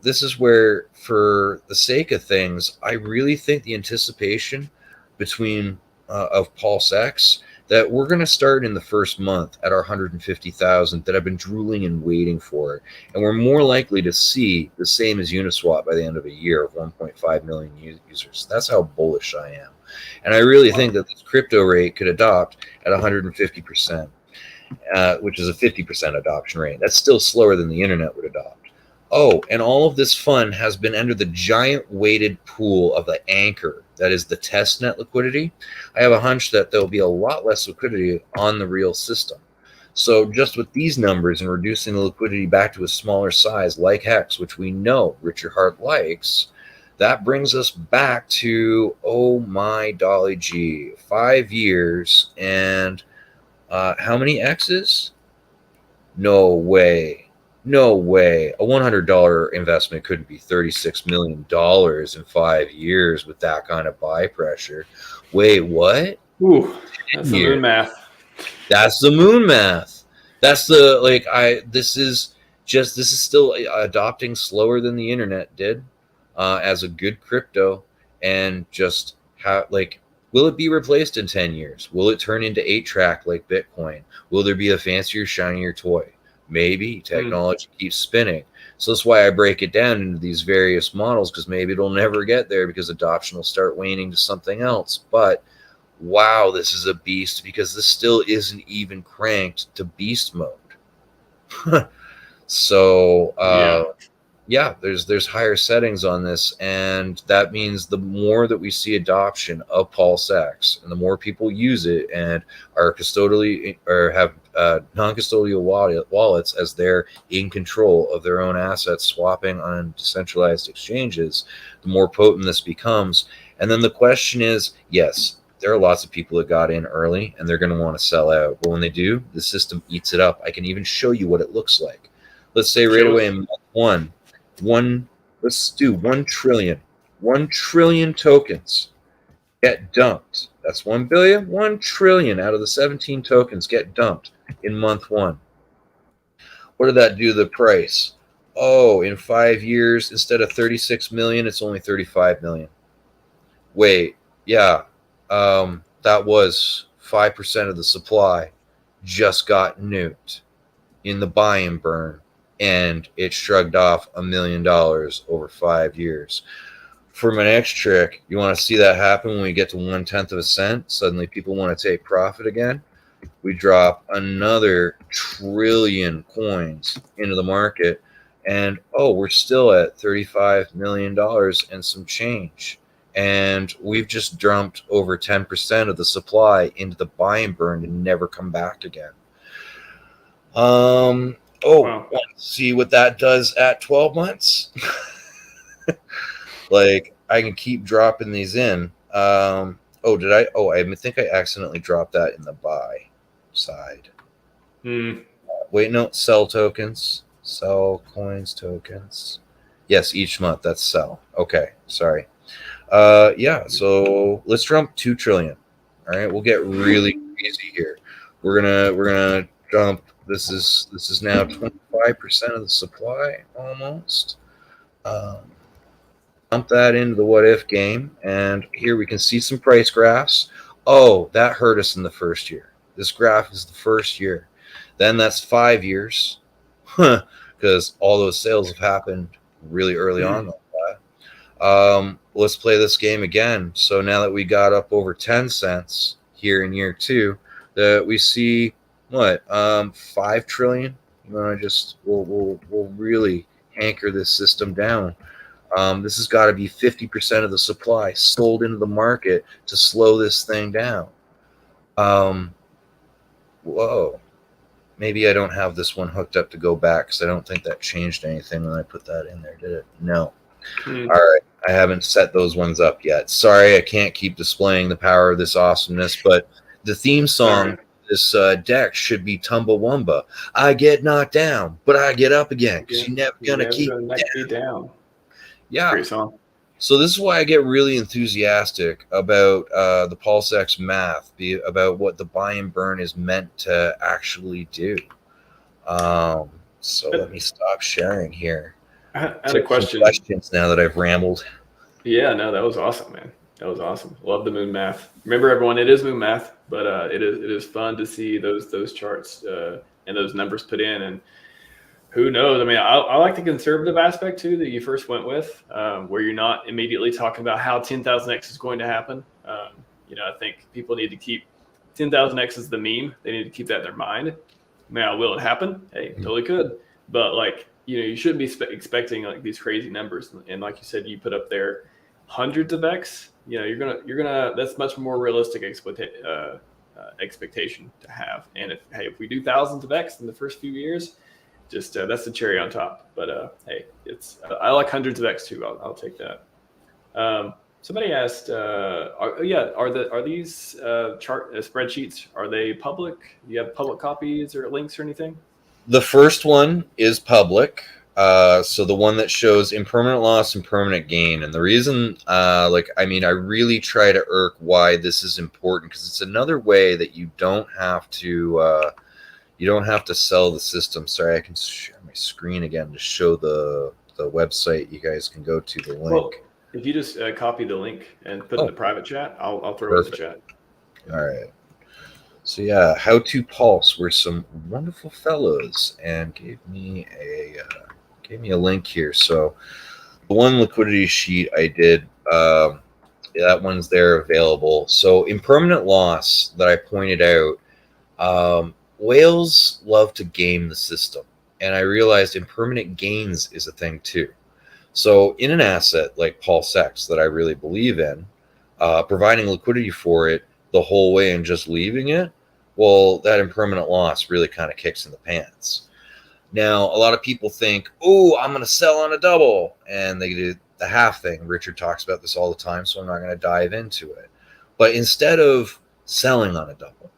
this is where, for the sake of things, I really think the anticipation of PulseX that we're going to start in the first month at our 150,000 that I've been drooling and waiting for. And we're more likely to see the same as Uniswap by the end of a year of 1.5 million users. That's how bullish I am. And I really think that this crypto rate could adopt at 150%, which is a 50% adoption rate. That's still slower than the internet would adopt. Oh, and all of this fun has been under the giant weighted pool of the anchor, that is the testnet liquidity. I have a hunch that there'll be a lot less liquidity on the real system. So just with these numbers and reducing the liquidity back to a smaller size like Hex, which we know Richard Hart likes, that brings us back to, oh my dolly gee, 5 years and how many X's? No way. No way. A $100 investment couldn't be $36 million in 5 years with that kind of buy pressure. Wait, what? Ooh, that's the moon math. That's the moon math. That's the, this is still adopting slower than the internet did as a good crypto. And just will it be replaced in 10 years? Will it turn into 8-track like Bitcoin? Will there be a fancier, shinier toy? Maybe technology keeps spinning. So that's why I break it down into these various models, because maybe it'll never get there because adoption will start waning to something else. But wow, this is a beast because this still isn't even cranked to beast mode. So yeah, there's higher settings on this, and that means the more that we see adoption of PulseX and the more people use it and are custodially or have non-custodial wallets as they're in control of their own assets, swapping on decentralized exchanges, the more potent this becomes. And then the question is, yes, there are lots of people that got in early and they're going to want to sell out, but when they do, the system eats it up. I can even show you what it looks like. Let's say right away in month one, let's do 1 trillion. 1 trillion tokens get dumped. That's 1 billion. 1 trillion out of the 17 tokens get dumped in month 1. What did that do to the price? Oh, in 5 years, instead of 36 million, it's only 35 million. Wait, yeah, that was 5% of the supply just got nuked in the buy and burn. And it shrugged off $1 million over 5 years. For my next trick, you want to see that happen when we get to 1/10 of a cent. Suddenly people want to take profit again. We drop another 1 trillion coins into the market. And we're still at $35 million and some change. And we've just dumped over 10% of the supply into the buy and burn and never come back again. Wow. See what that does at 12 months? I can keep dropping these in Oh, did I? Oh, I think I accidentally dropped that in the buy side. Wait, no, sell tokens. Sell coins, tokens. Yes, each month. That's sell. Okay, sorry. Yeah, so let's jump 2 trillion. All right, we'll get really crazy here. We're gonna jump. This is now 25% of the supply almost. Dump that into the what if game, and here we can see some price graphs. Oh, that hurt us in the first year. This graph is the first year. Then that's 5 years, because all those sales have happened really early on like that. Let's play this game again. So now that we got up over 10 cents here in year 2, that we see what 5 trillion. You know, we'll really anchor this system down. This has got to be 50% of the supply sold into the market to slow this thing down. Whoa. Maybe I don't have this one hooked up to go back because I don't think that changed anything when I put that in there, did it? No. All right. I haven't set those ones up yet. Sorry, I can't keep displaying the power of this awesomeness, but the theme song, this deck should be Tumblewumba. I get knocked down, but I get up again because you're never going to keep me down. Yeah. Great song. So this is why I get really enthusiastic about the PulseX math, about what the buy and burn is meant to actually do. So let me stop sharing here. I had a question. Questions now that I've rambled. Yeah, no, that was awesome, man. That was awesome. Love the moon math. Remember, everyone, it is moon math, but it is fun to see those charts and those numbers put in. And who knows? I mean, I like the conservative aspect too that you first went with, where you're not immediately talking about how 10,000x is going to happen. I think people need to keep 10,000x as the meme. They need to keep that in their mind. Now, will it happen? Hey, totally could. But you shouldn't be expecting like these crazy numbers. And like you said, you put up there hundreds of x. You're gonna. That's much more realistic expectation to have. And if we do thousands of x in the first few years, just that's the cherry on top. But hey, I like hundreds of x too. I'll take that. Somebody asked, are these chart spreadsheets, are they public? Do you have public copies or links or anything? The first one is public. So the one that shows impermanent loss and permanent gain. And the reason, I really try to irk why this is important, because it's another way that you don't have to sell the system. Sorry, I can share my screen again to show the website. You guys can go to the link. Well, if you just copy the link and put it in the private chat, I'll throw it in the chat. All right. So yeah, How to Pulse were some wonderful fellows and gave me a link here. So the one liquidity sheet I did, that one's there available. So impermanent loss that I pointed out, whales love to game the system, and I realized impermanent gains is a thing too. So in an asset like PulseX that I really believe in, providing liquidity for it the whole way and just leaving it, well, that impermanent loss really kind of kicks in the pants. Now, a lot of people think, oh, I'm going to sell on a double, and they do the half thing. Richard talks about this all the time, so I'm not going to dive into it. But instead of selling on a double,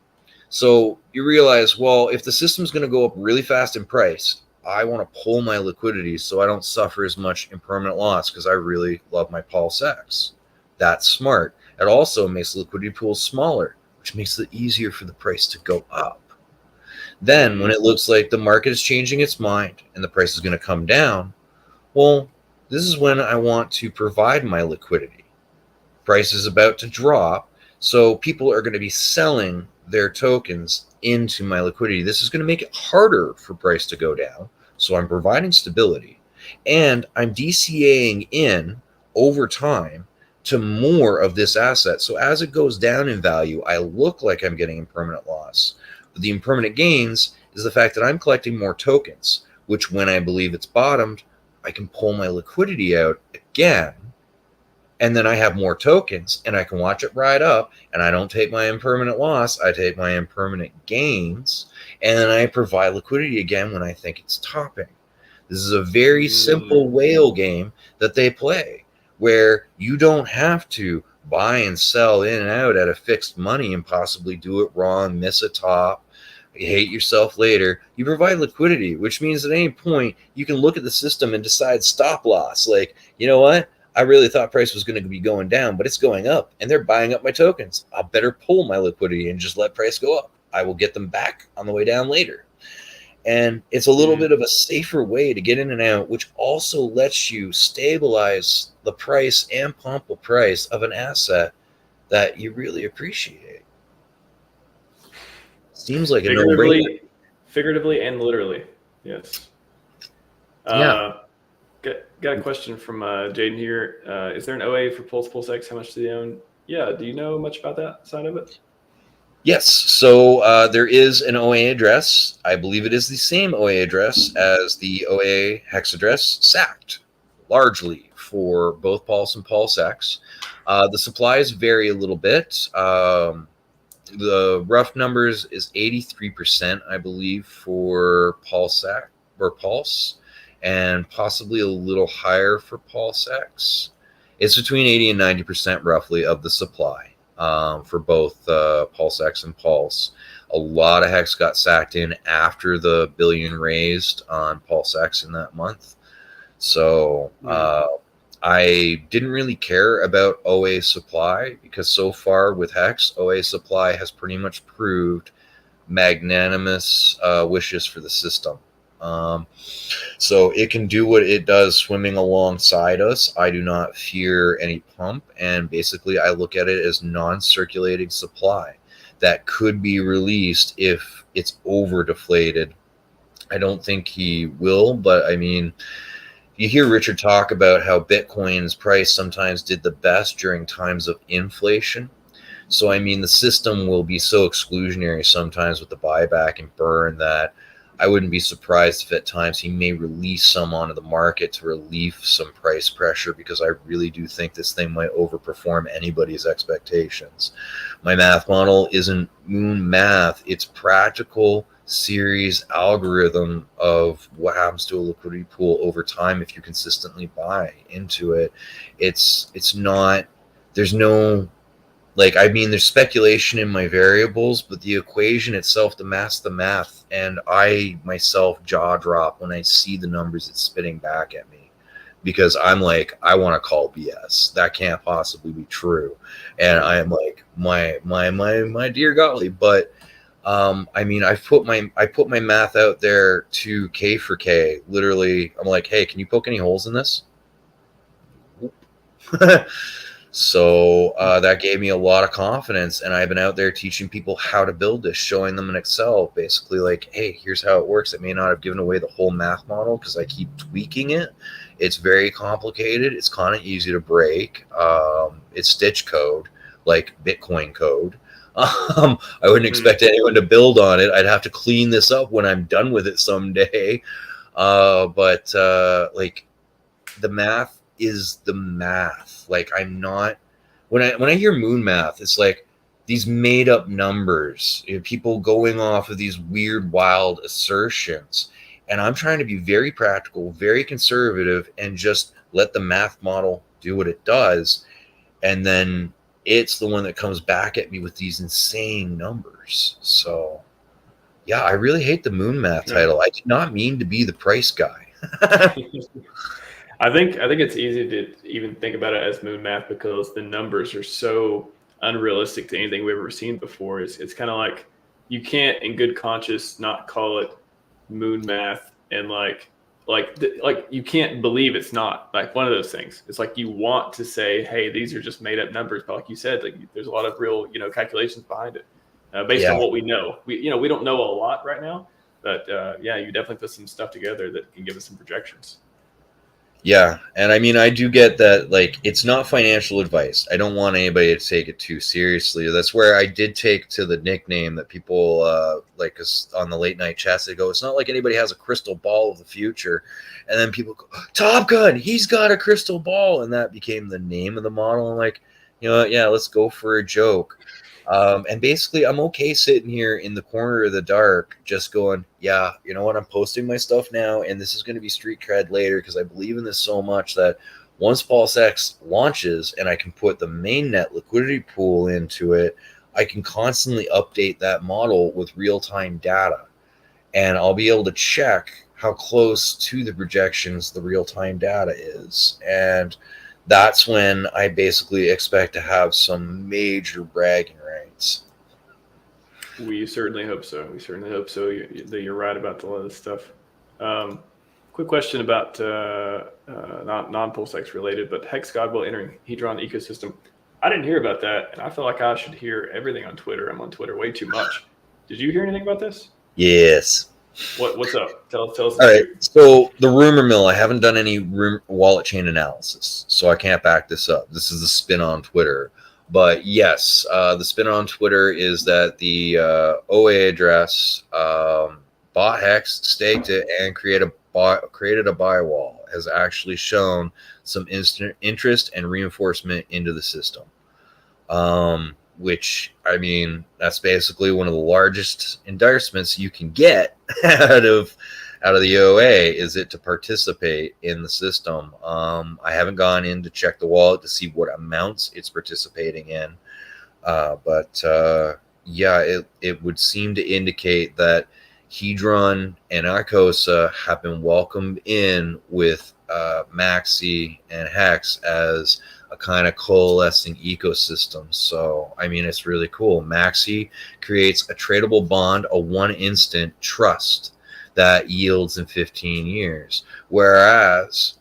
so you realize, well, if the system's going to go up really fast in price, I want to pull my liquidity so I don't suffer as much impermanent loss because I really love my PulseX. That's smart. It also makes the liquidity pool smaller, which makes it easier for the price to go up. Then when it looks like the market is changing its mind and the price is going to come down, well, this is when I want to provide my liquidity. Price is about to drop, so people are going to be selling their tokens into my liquidity. This is going to make it harder for price to go down. So I'm providing stability, and I'm DCAing in over time to more of this asset. So as it goes down in value, I look like I'm getting impermanent loss. But the impermanent gains is the fact that I'm collecting more tokens, which when I believe it's bottomed, I can pull my liquidity out again. And then I have more tokens and I can watch it ride up, and I don't take my impermanent loss. I take my impermanent gains, and then I provide liquidity again when I think it's topping. This is a very simple whale game that they play, where you don't have to buy and sell in and out at a fixed money and possibly do it wrong, miss a top, you hate yourself later. You provide liquidity, which means at any point you can look at the system and decide stop loss. Like, you know what? I really thought price was going to be going down, but it's going up and they're buying up my tokens. I'll better pull my liquidity and just let price go up. I will get them back on the way down later. And it's a little bit of a safer way to get in and out, which also lets you stabilize the price and pump the price of an asset that you really appreciate. Seems like a no-brainer. Figuratively and literally, yes. Yeah. Got a question from Jaden here. Is there an OA for PulseX? How much do they own? Yeah, do you know much about that side of it? Yes, so there is an OA address. I believe it is the same OA address as the OA hex address SACT, largely for both Pulse and PulseX. The supplies vary a little bit. The rough numbers is 83%, I believe, for PulseX or Pulse, and possibly a little higher for PulseX. It's between 80 and 90% roughly of the supply. For both PulseX and Pulse. A lot of hex got sacked in after the billion raised on PulseX in that month. So I didn't really care about OA supply because so far with hex, OA supply has pretty much proved magnanimous wishes for the system. So it can do what it does swimming alongside us. I do not fear any pump, and basically I look at it as non-circulating supply that could be released if it's over deflated. I don't think he will, but I mean, you hear Richard talk about how Bitcoin's price sometimes did the best during times of inflation. So I mean, the system will be so exclusionary sometimes with the buyback and burn that I wouldn't be surprised if at times he may release some onto the market to relieve some price pressure, because I really do think this thing might overperform anybody's expectations. My math model isn't moon math. It's practical series algorithm of what happens to a liquidity pool over time if you consistently buy into it. It's not, there's no, like, I mean, there's speculation in my variables, but the equation itself, the math, and I myself jaw drop when I see the numbers it's spitting back at me, because I'm like, I want to call BS. That can't possibly be true. And I am like, my dear golly. But I mean, I put my math out there to K for K. Literally, I'm like, hey, can you poke any holes in this? So that gave me a lot of confidence, and I've been out there teaching people how to build this, showing them in Excel, basically like, hey, here's how it works. I may not have given away the whole math model because I keep tweaking it. It's very complicated. It's kind of easy to break. It's stitch code, like Bitcoin code. I wouldn't expect anyone to build on it. I'd have to clean this up when I'm done with it someday. But like, the math is the math. Like, I'm not, when I hear moon math, it's like these made up numbers, you know, people going off of these weird, wild assertions. And I'm trying to be very practical, very conservative, and just let the math model do what it does. And then it's the one that comes back at me with these insane numbers. So yeah, I really hate the moon math title. I did not mean to be the price guy. I think it's easy to even think about it as moon math because the numbers are so unrealistic to anything we've ever seen before. It's kind of like you can't, in good conscience, not call it moon math, and like you can't believe it's not like one of those things. It's like you want to say, hey, these are just made up numbers, but like you said, like there's a lot of real calculations behind it based on what we know. We don't know a lot right now, but yeah, you definitely put some stuff together that can give us some projections. Yeah, and I mean, I do get that, like, it's not financial advice. I don't want anybody to take it too seriously. That's where I did take to the nickname that people like, 'cause on the late night chats, they go, it's not like anybody has a crystal ball of the future. And then people go, Top Gun, he's got a crystal ball. And that became the name of the model. I'm like, you know what? Yeah, let's go for a joke. And basically, I'm okay sitting here in the corner of the dark, just going, yeah, you know what? I'm posting my stuff now, and this is going to be street cred later because I believe in this so much that Once PulseX launches and I can put the mainnet liquidity pool into it, I can constantly update that model with real-time data. And I'll be able to check how close to the projections the real-time data is. And that's when I basically expect to have some major bragging rights. We certainly hope so. We certainly hope so that you're right about a lot of this stuff. Quick question about not non-PulseX related, but Hex Godwell entering Hedron ecosystem. I didn't hear about that, and I feel like I should hear everything on Twitter. I'm on Twitter way too much. Did you hear anything about this? Yes. What's up? Tell us the All right. truth. So the rumor mill, I haven't done any wallet chain analysis, so I can't back this up. This is the spin on Twitter. But yes, the spin on Twitter is that the OA address bought Hex, staked it, and created a buy wall, has actually shown some instant interest and reinforcement into the system. Which, I mean, that's basically one of the largest endorsements you can get out of the OA, is it to participate in the system. I haven't gone in to check the wallet to see what amounts it's participating in, but yeah, it would seem to indicate that Hedron and icosa have been welcomed in with Maxi and Hex as a kind of coalescing ecosystem. So, I mean, it's really cool. Maxi creates a tradable bond, a one instant trust that yields in 15 years. Whereas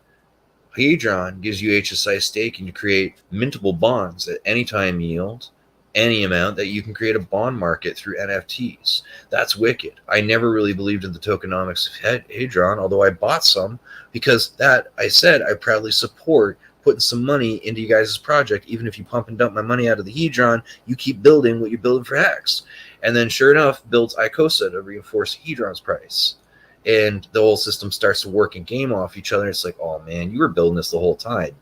Hedron gives you HSI staking to create mintable bonds at any time yield, any amount that you can create a bond market through NFTs. That's wicked. I never really believed in the tokenomics of Hedron, although I bought some because that I said I proudly support putting some money into you guys' project. Even if you pump and dump my money out of the Hedron, you keep building what you're building for Hex. And then sure enough, builds icosa to reinforce Hedron's price. And the whole system starts to work and game off each other. It's like, oh man, you were building this the whole time.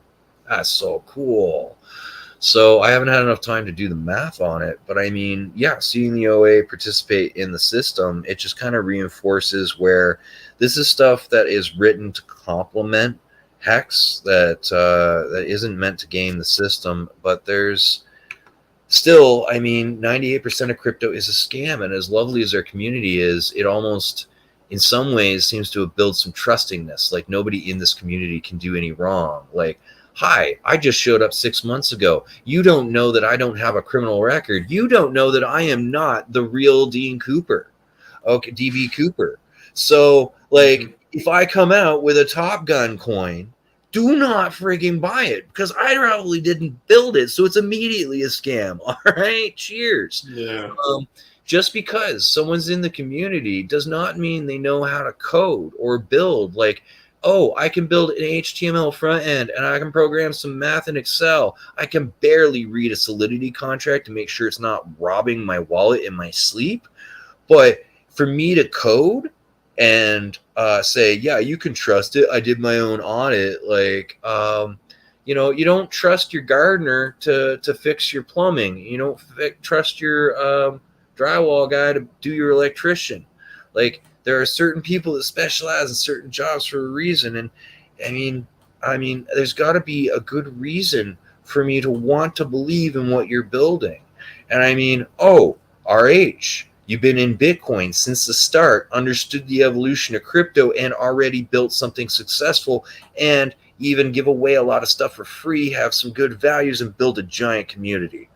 That's so cool. So I haven't had enough time to do the math on it, but I mean, yeah, seeing the OA participate in the system, it just kind of reinforces where this is stuff that is written to complement Hex, that isn't meant to game the system, but there's still, I mean, 98% of crypto is a scam, and as lovely as our community is, it almost, in some ways, seems to have built some trustingness. Like nobody in this community can do any wrong. Like, hi, I just showed up 6 months ago. You don't know that I don't have a criminal record. You don't know that I am not the real Dean Cooper. Okay, DB Cooper. So, like, if I come out with a Top Gun coin, do not frigging buy it because I probably didn't build it. So it's immediately a scam. All right, cheers. Yeah. Just because someone's in the community does not mean they know how to code or build. Like, oh, I can build an HTML front end and I can program some math in Excel. I can barely read a Solidity contract to make sure it's not robbing my wallet in my sleep. But for me to code and say, yeah, you can trust it. I did my own audit. Like, you know, you don't trust your gardener to fix your plumbing. You don't trust your drywall guy to do your electrician. Like, there are certain people that specialize in certain jobs for a reason. And I mean, there's got to be a good reason for me to want to believe in what you're building. And I mean, oh, RH, you've been in Bitcoin since the start, understood the evolution of crypto, and already built something successful, and even give away a lot of stuff for free, have some good values, and build a giant community.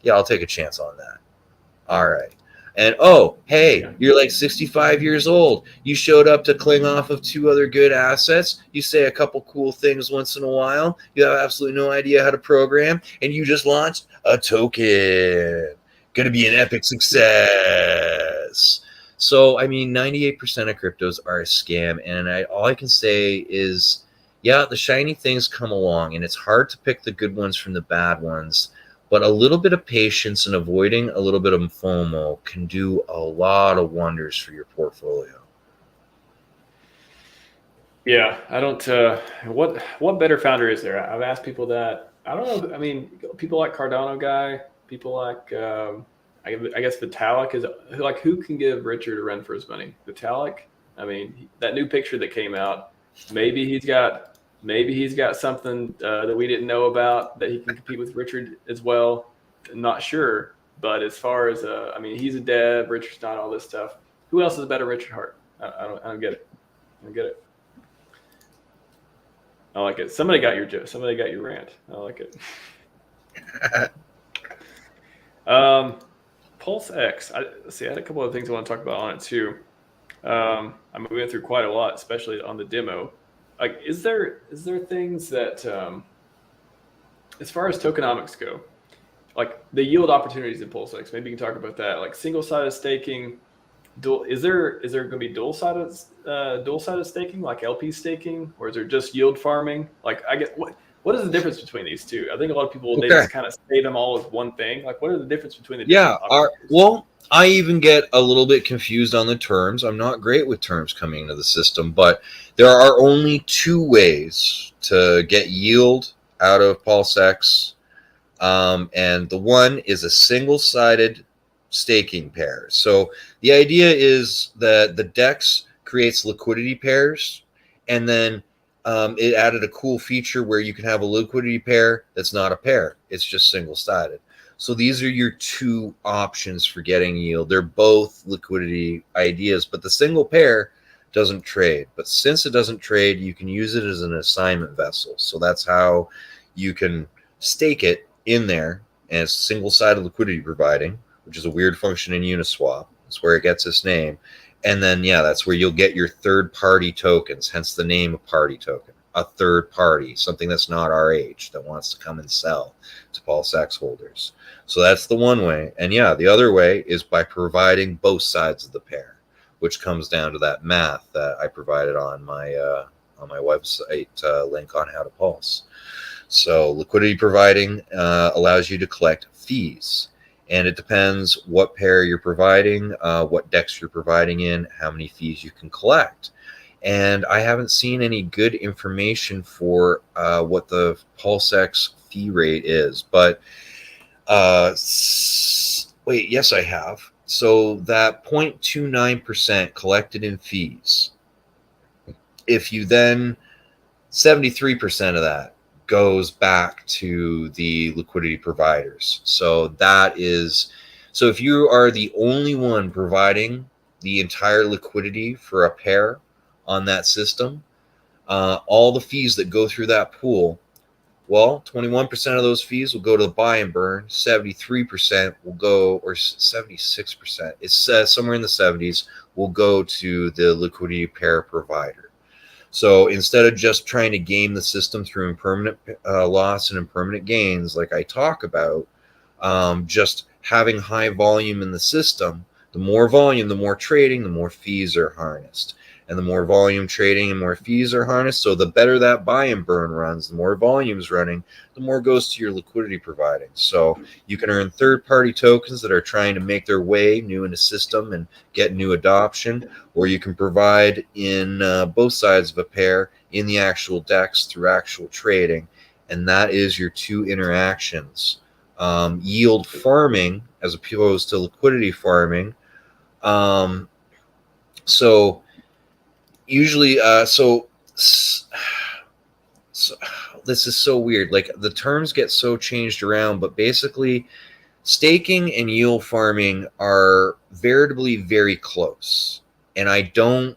Yeah, I'll take a chance on that. All right. And oh, hey, you're like 65 years old. You showed up to cling off of 2 other good assets. You say a couple cool things once in a while. You have absolutely no idea how to program, and you just launched a token. Going to be an epic success. So, I mean, 98% of cryptos are a scam, and all I can say is, yeah, the shiny things come along, and it's hard to pick the good ones from the bad ones. But a little bit of patience and avoiding a little bit of FOMO can do a lot of wonders for your portfolio. Yeah, I don't. What better founder is there? I've asked people that. I don't know. I mean, people like Cardano guy, people like I guess Vitalik is like, who can give Richard a run for his money? Vitalik. I mean, that new picture that came out. Maybe he's got Maybe he's got something that we didn't know about that he can compete with Richard as well. I'm not sure. But as far as, I mean, he's a dev, Richard's not all this stuff. Who else is a better Richard Hart? I don't get it. I don't get it. I like it. Somebody got your joke. Somebody got your rant. I like it. PulseX. I had a couple of things I want to talk about on it too. I mean, we went through quite a lot, especially on the demo. Like, is there things that, as far as tokenomics go, like the yield opportunities in PulseX? Maybe you can talk about that. Like single-sided staking. Is there going to be dual-sided staking, like LP staking, or is there just yield farming? Like, I get what is the difference between these two? I think a lot of people they just kind of say them all as one thing. Like, what are the difference between the different opportunities? Well, I even get a little bit confused on the terms. I'm not great with terms coming into the system, but there are only two ways to get yield out of PulseX, and the one is a single-sided staking pair. So the idea is that the DEX creates liquidity pairs, and then it added a cool feature where you can have a liquidity pair that's not a pair. It's just single-sided. So these are your two options for getting yield. They're both liquidity ideas, but the single pair doesn't trade. But since it doesn't trade, you can use it as an assignment vessel. So that's how you can stake it in there as single-sided liquidity providing, which is a weird function in Uniswap. That's where it gets its name. And then, that's where you'll get your third-party tokens, hence the name of party token. A third party, something that's not RH, that wants to come and sell to PulseX holders. So that's the one way. And the other way is by providing both sides of the pair, which comes down to that math that I provided on my website link on how to pulse. So liquidity providing allows you to collect fees. And it depends what pair you're providing, what DEX you're providing in, how many fees you can collect. And I haven't seen any good information for what the PulseX fee rate is. But wait, yes, I have. So that 0.29% collected in fees, if you then 73% of that goes back to the liquidity providers. So if you are the only one providing the entire liquidity for a pair on that system, all the fees that go through that pool, 21% of those fees will go to the buy and burn, 73% will go, or 76%, it's somewhere in the 70s, will go to the liquidity pair provider. So instead of just trying to game the system through impermanent loss and impermanent gains, like I talk about, just having high volume in the system, the more volume, the more trading, the more fees are harnessed. And the more volume trading and more fees are harnessed, so the better that buy and burn runs, the more volume's running, the more goes to your liquidity providing. So you can earn third-party tokens that are trying to make their way new in the system and get new adoption, or you can provide in both sides of a pair in the actual DEX through actual trading, and that is your two interactions. Yield farming as opposed to liquidity farming. So usually, so this is so weird. Like the terms get so changed around, but basically staking and yield farming are veritably very close. And I don't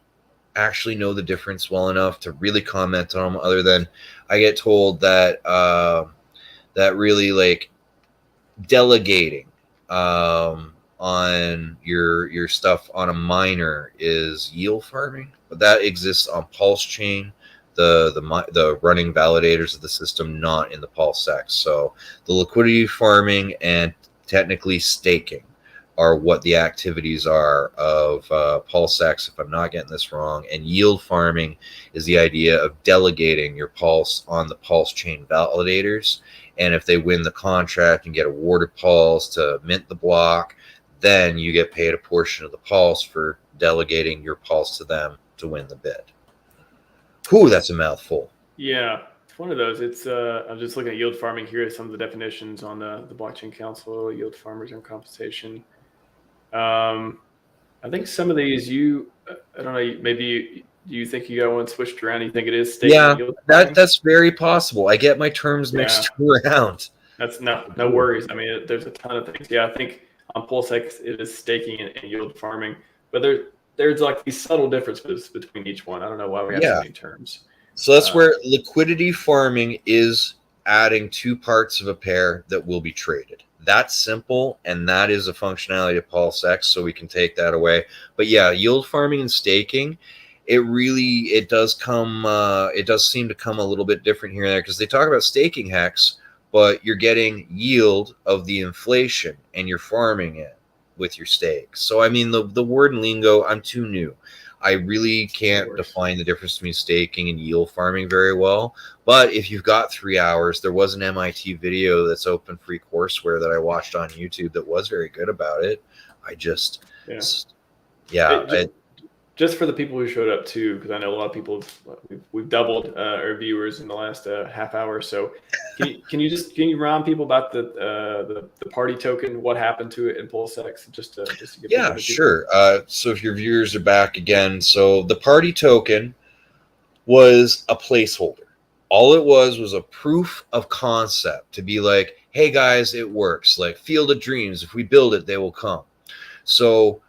actually know the difference well enough to really comment on them, other than I get told that that really like delegating on your stuff on a miner is yield farming, but that exists on PulseChain, the running validators of the system, not in the PulseX. So the liquidity farming and technically staking are what the activities are of PulseX, if I'm not getting this wrong. And yield farming is the idea of delegating your pulse on the PulseChain validators. And if they win the contract and get awarded pulse to mint the block, then you get paid a portion of the pulse for delegating your pulse to them to win the bid. Whew, that's a mouthful. Yeah, it's one of those. It's I'm just looking at yield farming here. Some of the definitions on the Blockchain Council, yield farmers and compensation. I think some of these I don't know, maybe Do you think you got one switched around? You think it is staking Yeah, yield farming? that's very possible. I get my terms Yeah. mixed around. That's no worries. I mean, there's a ton of things. Yeah, I think on PulseX it is staking and yield farming, but there's like these subtle differences between each one. I don't know why we have so Yeah. many terms. So that's where liquidity farming is adding two parts of a pair that will be traded. That's simple, and that is a functionality of PulseX, so we can take that away. But yeah, yield farming and staking, it does seem to come a little bit different here and there, because they talk about staking hex, but you're getting yield of the inflation and you're farming it with your stakes. So I mean, the word and lingo, I'm too new. I really can't define the difference between staking and yield farming very well. But if you've got 3 hours, there was an MIT video that's open free courseware that I watched on YouTube that was very good about it. Just for the people who showed up too, because I know a lot of people, we've doubled our viewers in the last half hour. So can you remind people about the party token, what happened to it in PulseX, just to give yeah, sure. So if your viewers are back again, so the party token was a placeholder. All it was a proof of concept to be like, hey guys, it works. Like Field of Dreams, if we build it, they will come. So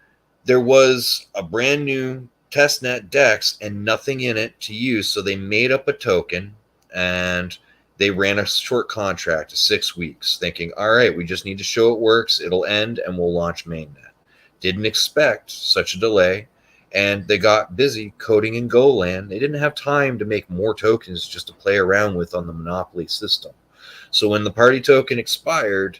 there was a brand new testnet DEX and nothing in it to use. So they made up a token and they ran a short contract of 6 weeks thinking, all right, we just need to show it works. It'll end and we'll launch mainnet. Didn't expect such a delay. And they got busy coding in Golang. They didn't have time to make more tokens just to play around with on the Monopoly system. So when the party token expired,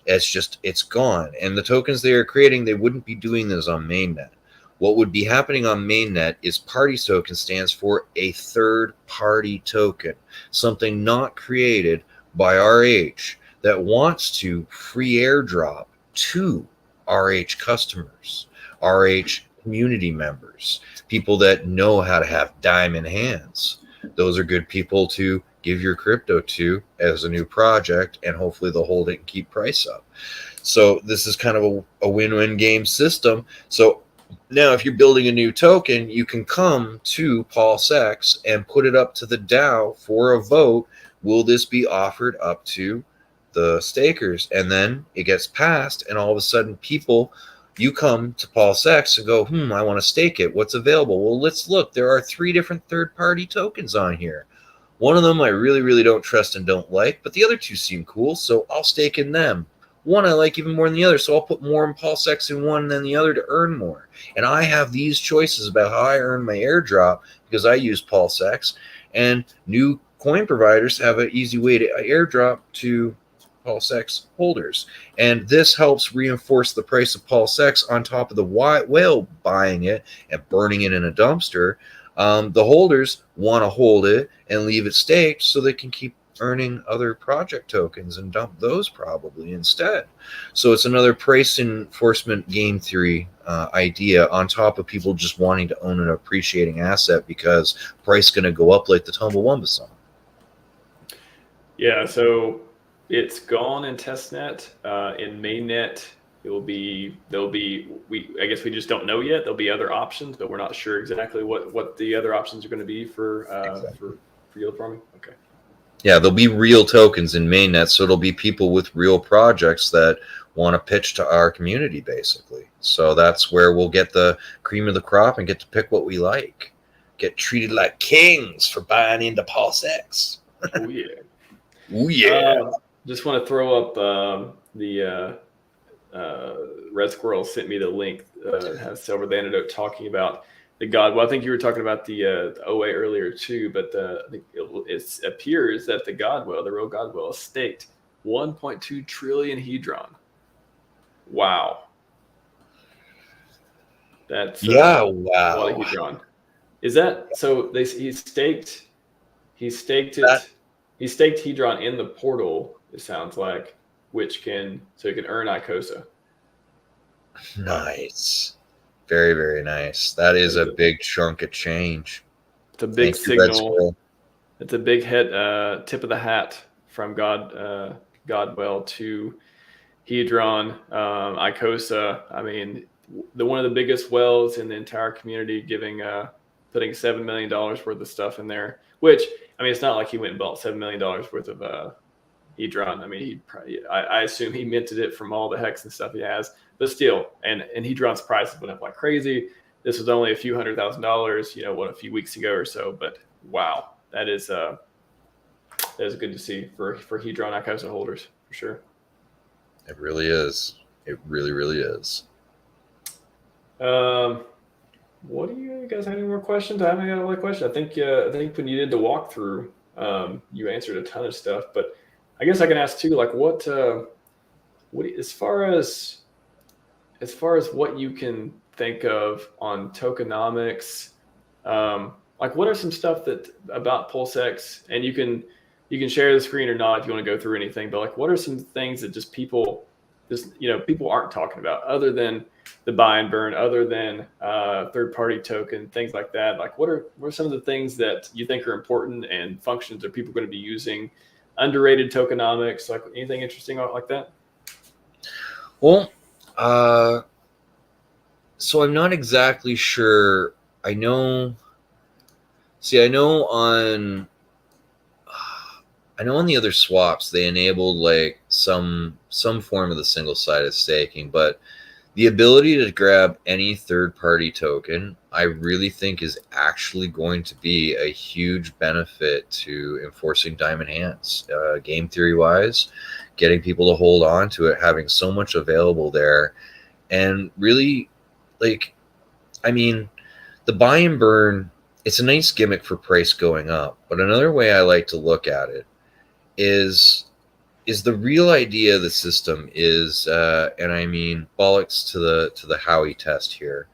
it's gone. And the tokens they are creating, they wouldn't be doing this on mainnet. What would be happening on mainnet is party token stands for a third party token, something not created by RH that wants to free airdrop to RH customers, RH community members, people that know how to have diamond hands. Those are good people to give your crypto to as a new project, and hopefully they'll hold it and keep price up. So this is kind of a win-win game system. So now if you're building a new token, you can come to PulseX and put it up to the DAO for a vote. Will this be offered up to the stakers? And then it gets passed, and all of a sudden you come to PulseX and go, I want to stake it. What's available? Well, let's look. There are 3 different third-party tokens on here. One of them I really, really don't trust and don't like, but the other 2 seem cool, so I'll stake in them. One I like even more than the other, so I'll put more in PulseX in one than the other to earn more. And I have these choices about how I earn my airdrop because I use PulseX, and new coin providers have an easy way to airdrop to PulseX holders. And this helps reinforce the price of PulseX on top of the whale buying it and burning it in a dumpster. The holders want to hold it and leave it staked so they can keep earning other project tokens and dump those probably instead. So it's another price enforcement game theory idea on top of people just wanting to own an appreciating asset because price going to go up like the Tumblewumba song. Yeah, so it's gone in testnet. In mainnet, I guess we just don't know yet. There'll be other options, but we're not sure exactly what the other options are going to be for yield farming. Okay. Yeah, there'll be real tokens in mainnet, so it'll be people with real projects that want to pitch to our community, basically. So that's where we'll get the cream of the crop and get to pick what we like. Get treated like kings for buying into PulseX. Oh, yeah. Oh, yeah. Just want to throw up the Red Squirrel sent me the link. Has Silver the Antidote talking about the God. Well, I think you were talking about the OA earlier too, but I think it appears that the Godwell, the real Godwell, is staked 1.2 trillion Hedron. Wow, that's wow. A lot of Hedron. Is that so? He staked it. He staked Hedron in the portal. It sounds like, so he can earn icosa. Nice. Very, very nice. That is a big chunk of change. It's a big signal. It's a big tip of the hat from Godwell to Hedron, icosa. I mean, one of the biggest wells in the entire community, giving putting $7 million worth of stuff in there, which, I mean, it's not like he went and bought $7 million worth of Hedron. I mean, I assume he minted it from all the hex and stuff he has, but still, and Hedron's prices went up like crazy. This was only a few $100,000, a few weeks ago or so, but wow, that is good to see for Hedron icosa holders, for sure. It really is. It really, really is. What do you guys have any more questions? I haven't got a lot of questions. I think when you did the walkthrough, you answered a ton of stuff, but I guess I can ask too, like what as far as what you can think of on tokenomics, like what are some stuff about PulseX, and you can share the screen or not if you want to go through anything, but like what are some things that people aren't talking about other than the buy and burn, other than third-party token, things like that? Like what are some of the things that you think are important and functions that people are going to be using? Underrated tokenomics, like anything interesting like that? Well, so I'm not exactly sure. I know on the other swaps they enabled like some form of the single-sided staking, but the ability to grab any third-party token, I really think is actually going to be a huge benefit to enforcing diamond hands, game theory-wise, getting people to hold on to it, having so much available there. And really, like, I mean, the buy and burn, it's a nice gimmick for price going up. But another way I like to look at it is the real idea of the system is, and I mean, bollocks to the Howey test here.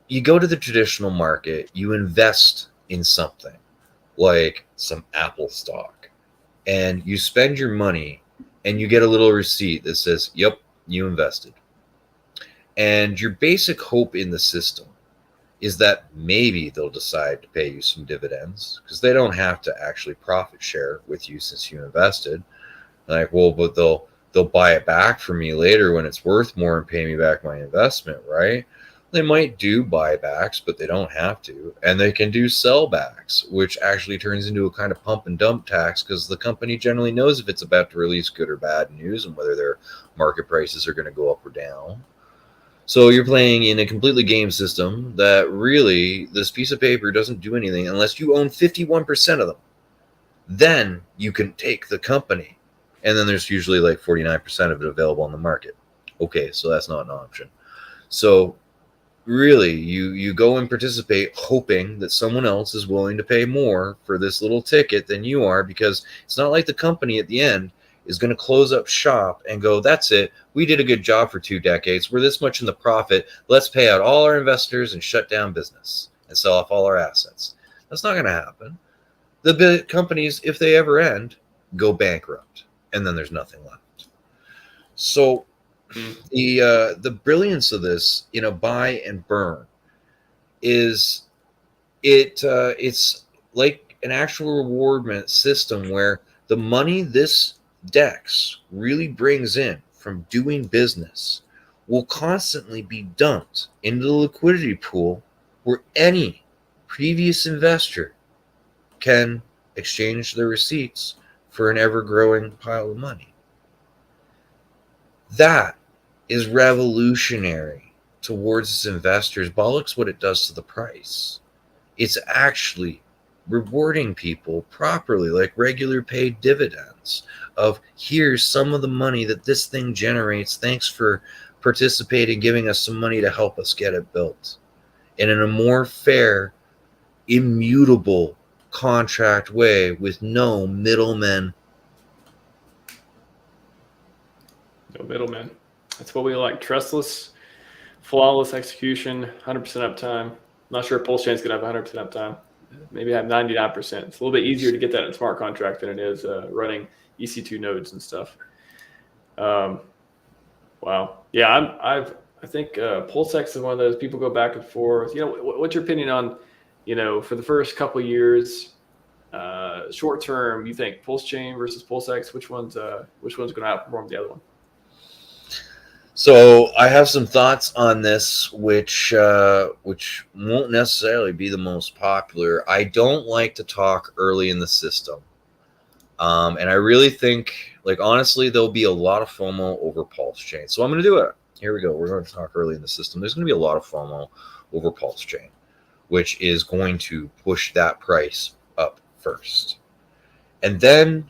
You go to the traditional market, you invest in something like some Apple stock, and you spend your money, and you get a little receipt that says, "Yep, you invested." And your basic hope in the system is that maybe they'll decide to pay you some dividends, because they don't have to actually profit share with you since you invested. Like, well, but they'll buy it back for me later when it's worth more and pay me back my investment, right? They might do buybacks, but they don't have to. And they can do sellbacks, which actually turns into a kind of pump and dump tax, because the company generally knows if it's about to release good or bad news and whether their market prices are going to go up or down. So you're playing in a completely game system that really, this piece of paper doesn't do anything unless you own 51% of them. Then you can take the company. And then there's usually like 49% of it available on the market. Okay, so that's not an option. So really, you go and participate hoping that someone else is willing to pay more for this little ticket than you are, because it's not like the company at the end is going to close up shop and go, "That's it. We did a good job for 2 decades. We're this much in the profit. Let's pay out all our investors and shut down business and sell off all our assets." That's not going to happen. The big companies, if they ever end, go bankrupt, and then there's nothing left. So the brilliance of this, buy and burn, is it's like an actual rewardment system where the money this DEX really brings in from doing business will constantly be dumped into the liquidity pool, where any previous investor can exchange their receipts for an ever-growing pile of money. That is revolutionary towards its investors. Bollocks what it does to the price. It's actually rewarding people properly, like regular paid dividends of, here's some of the money that this thing generates. Thanks for participating, giving us some money to help us get it built. And in a more fair, immutable contract way with no middlemen. No middlemen. That's what we like. Trustless, flawless execution, 100% uptime. I'm not sure if PulseChain's going to have 100% uptime. Maybe have 99%. It's a little bit easier to get that in smart contract than it is running EC2 nodes and stuff. Wow. Yeah, I think PulseX is one of those people go back and forth. What's your opinion on, for the first couple of years, short term, you think PulseChain versus PulseX, which one's going to outperform the other one? So I have some thoughts on this, which won't necessarily be the most popular. I don't like to talk early in the system, and I really think, like, honestly, there'll be a lot of FOMO over PulseChain. So I'm going to do it. Here we go. We're going to talk early in the system. There's going to be a lot of FOMO over PulseChain, which is going to push that price up first, and then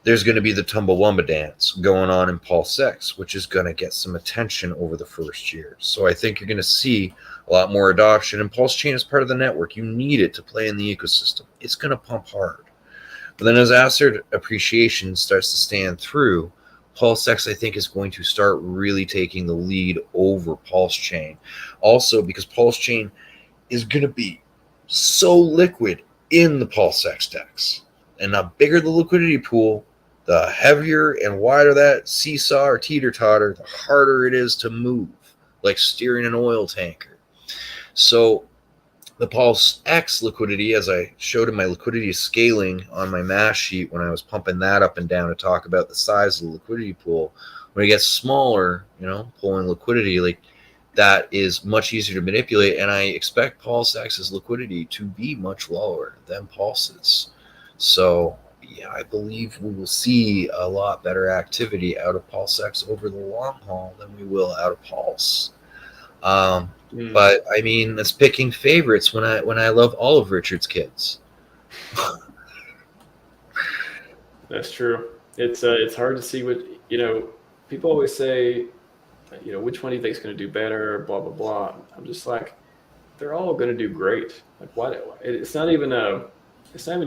there's going to be the Tumblewumba dance going on in PulseX, which is going to get some attention over the first year. So I think you're going to see a lot more adoption. And PulseChain is part of the network. You need it to play in the ecosystem. It's going to pump hard. But then as asset appreciation starts to stand through, PulseX, I think, is going to start really taking the lead over PulseChain. Also, because PulseChain is going to be so liquid in the PulseX DEX. And the bigger the liquidity pool, the heavier and wider that seesaw or teeter-totter, the harder it is to move, like steering an oil tanker. So the PulseX liquidity, as I showed in my liquidity scaling on my math sheet when I was pumping that up and down to talk about the size of the liquidity pool, when it gets smaller, pulling liquidity, like that is much easier to manipulate. And I expect PulseX's liquidity to be much lower than Pulse's. So yeah, I believe we will see a lot better activity out of PulseX over the long haul than we will out of Pulse. But I mean, it's picking favorites when I love all of Richard's kids. That's true. It's hard to see what people always say. Which one do you think is going to do better? Blah blah blah. I'm just like, they're all going to do great. Like, why? It's not even a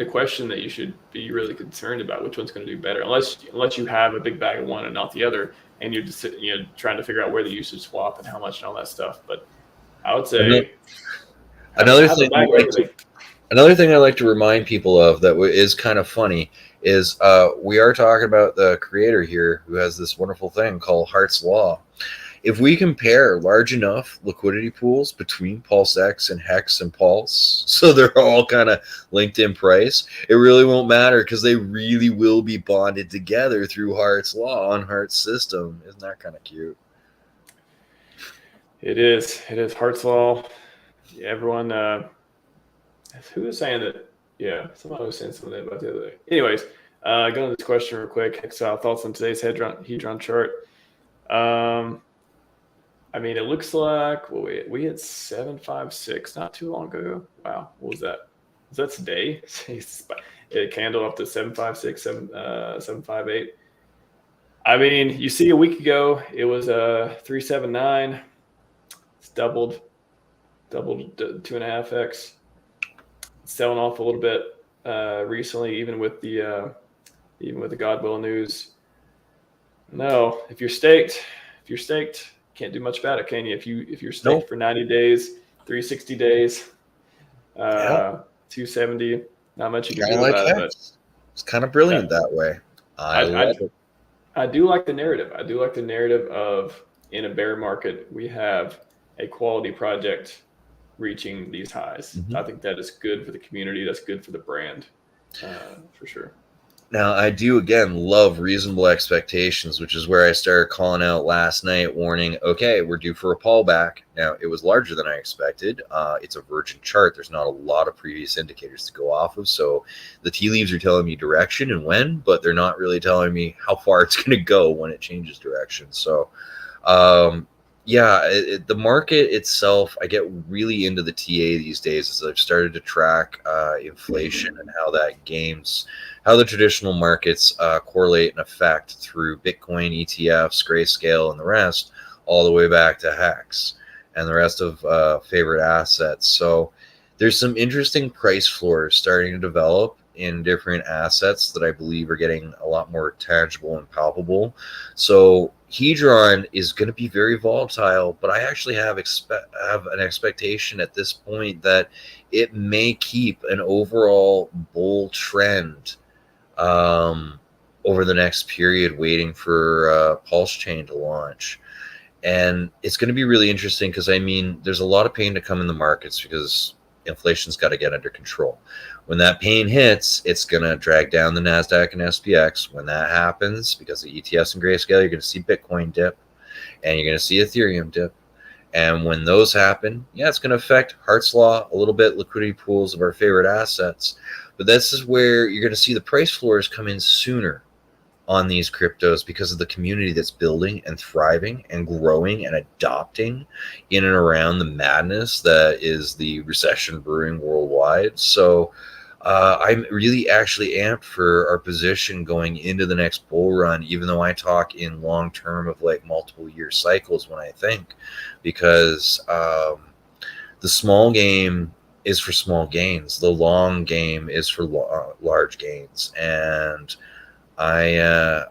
question that you should be really concerned about which one's going to do better, unless you have a big bag of one and not the other, and you're just trying to figure out where the usage swap and how much and all that stuff. But I would say another thing I like to remind people of that is kind of funny is we are talking about the creator here who has this wonderful thing called Hart's Law. If we compare large enough liquidity pools between PulseX and Hex and Pulse, so they're all kind of linked in price, it really won't matter because they really will be bonded together through Hart's Law on Hart's system. Isn't that kind of cute? It is. Hart's Law. Yeah, everyone, who was saying that? Yeah, somebody was saying something about the other day. Anyways, going to this question real quick. Exile thoughts on today's Hedron chart. I mean, it looks like we hit 756 not too long ago. Wow, what was that? Was that today? It candled up to 756, 758. I mean, you see, a week ago it was 379. It's doubled 2.5x. It's selling off a little bit recently, even with the Godwill news. No, if you're staked. Can't do much about it, can you? If you're staked for 90 days, 360 days, 270, not much you can do about it. But it's kind of brilliant that way. I love it. I do like the narrative. I do like the narrative of, in a bear market, we have a quality project reaching these highs. Mm-hmm. I think that is good for the community. That's good for the brand, for sure. Now, I do, again, love reasonable expectations, which is where I started calling out last night, warning, okay, we're due for a pullback. Now, it was larger than I expected. It's a virgin chart. There's not a lot of previous indicators to go off of. So the tea leaves are telling me direction and when, but they're not really telling me how far it's going to go when it changes direction. So, the market itself, I get really into the TA these days as I've started to track inflation and how the traditional markets correlate and affect through Bitcoin, ETFs, Grayscale, and the rest, all the way back to Hex and the rest of favorite assets. So there's some interesting price floors starting to develop in different assets that I believe are getting a lot more tangible and palpable. So Hedron is going to be very volatile, but I actually have an expectation at this point that it may keep an overall bull trend over the next period, waiting for PulseChain to launch. And it's going to be really interesting because, I mean, there's a lot of pain to come in the markets because inflation's got to get under control. When that pain hits, it's going to drag down the NASDAQ and SPX. When that happens, because of ETFs and Grayscale, you're going to see Bitcoin dip. and you're going to see Ethereum dip. And when those happen, yeah, it's going to affect Hart's Law a little bit, liquidity pools of our favorite assets. But this is where you're going to see the price floors come in sooner on these cryptos because of the community that's building and thriving and growing and adopting in and around the madness that is the recession brewing worldwide. So I'm really actually amped for our position going into the next bull run, even though I talk in long term of like multiple year cycles when I think, because the small game is for small gains. The long game is for large gains. And I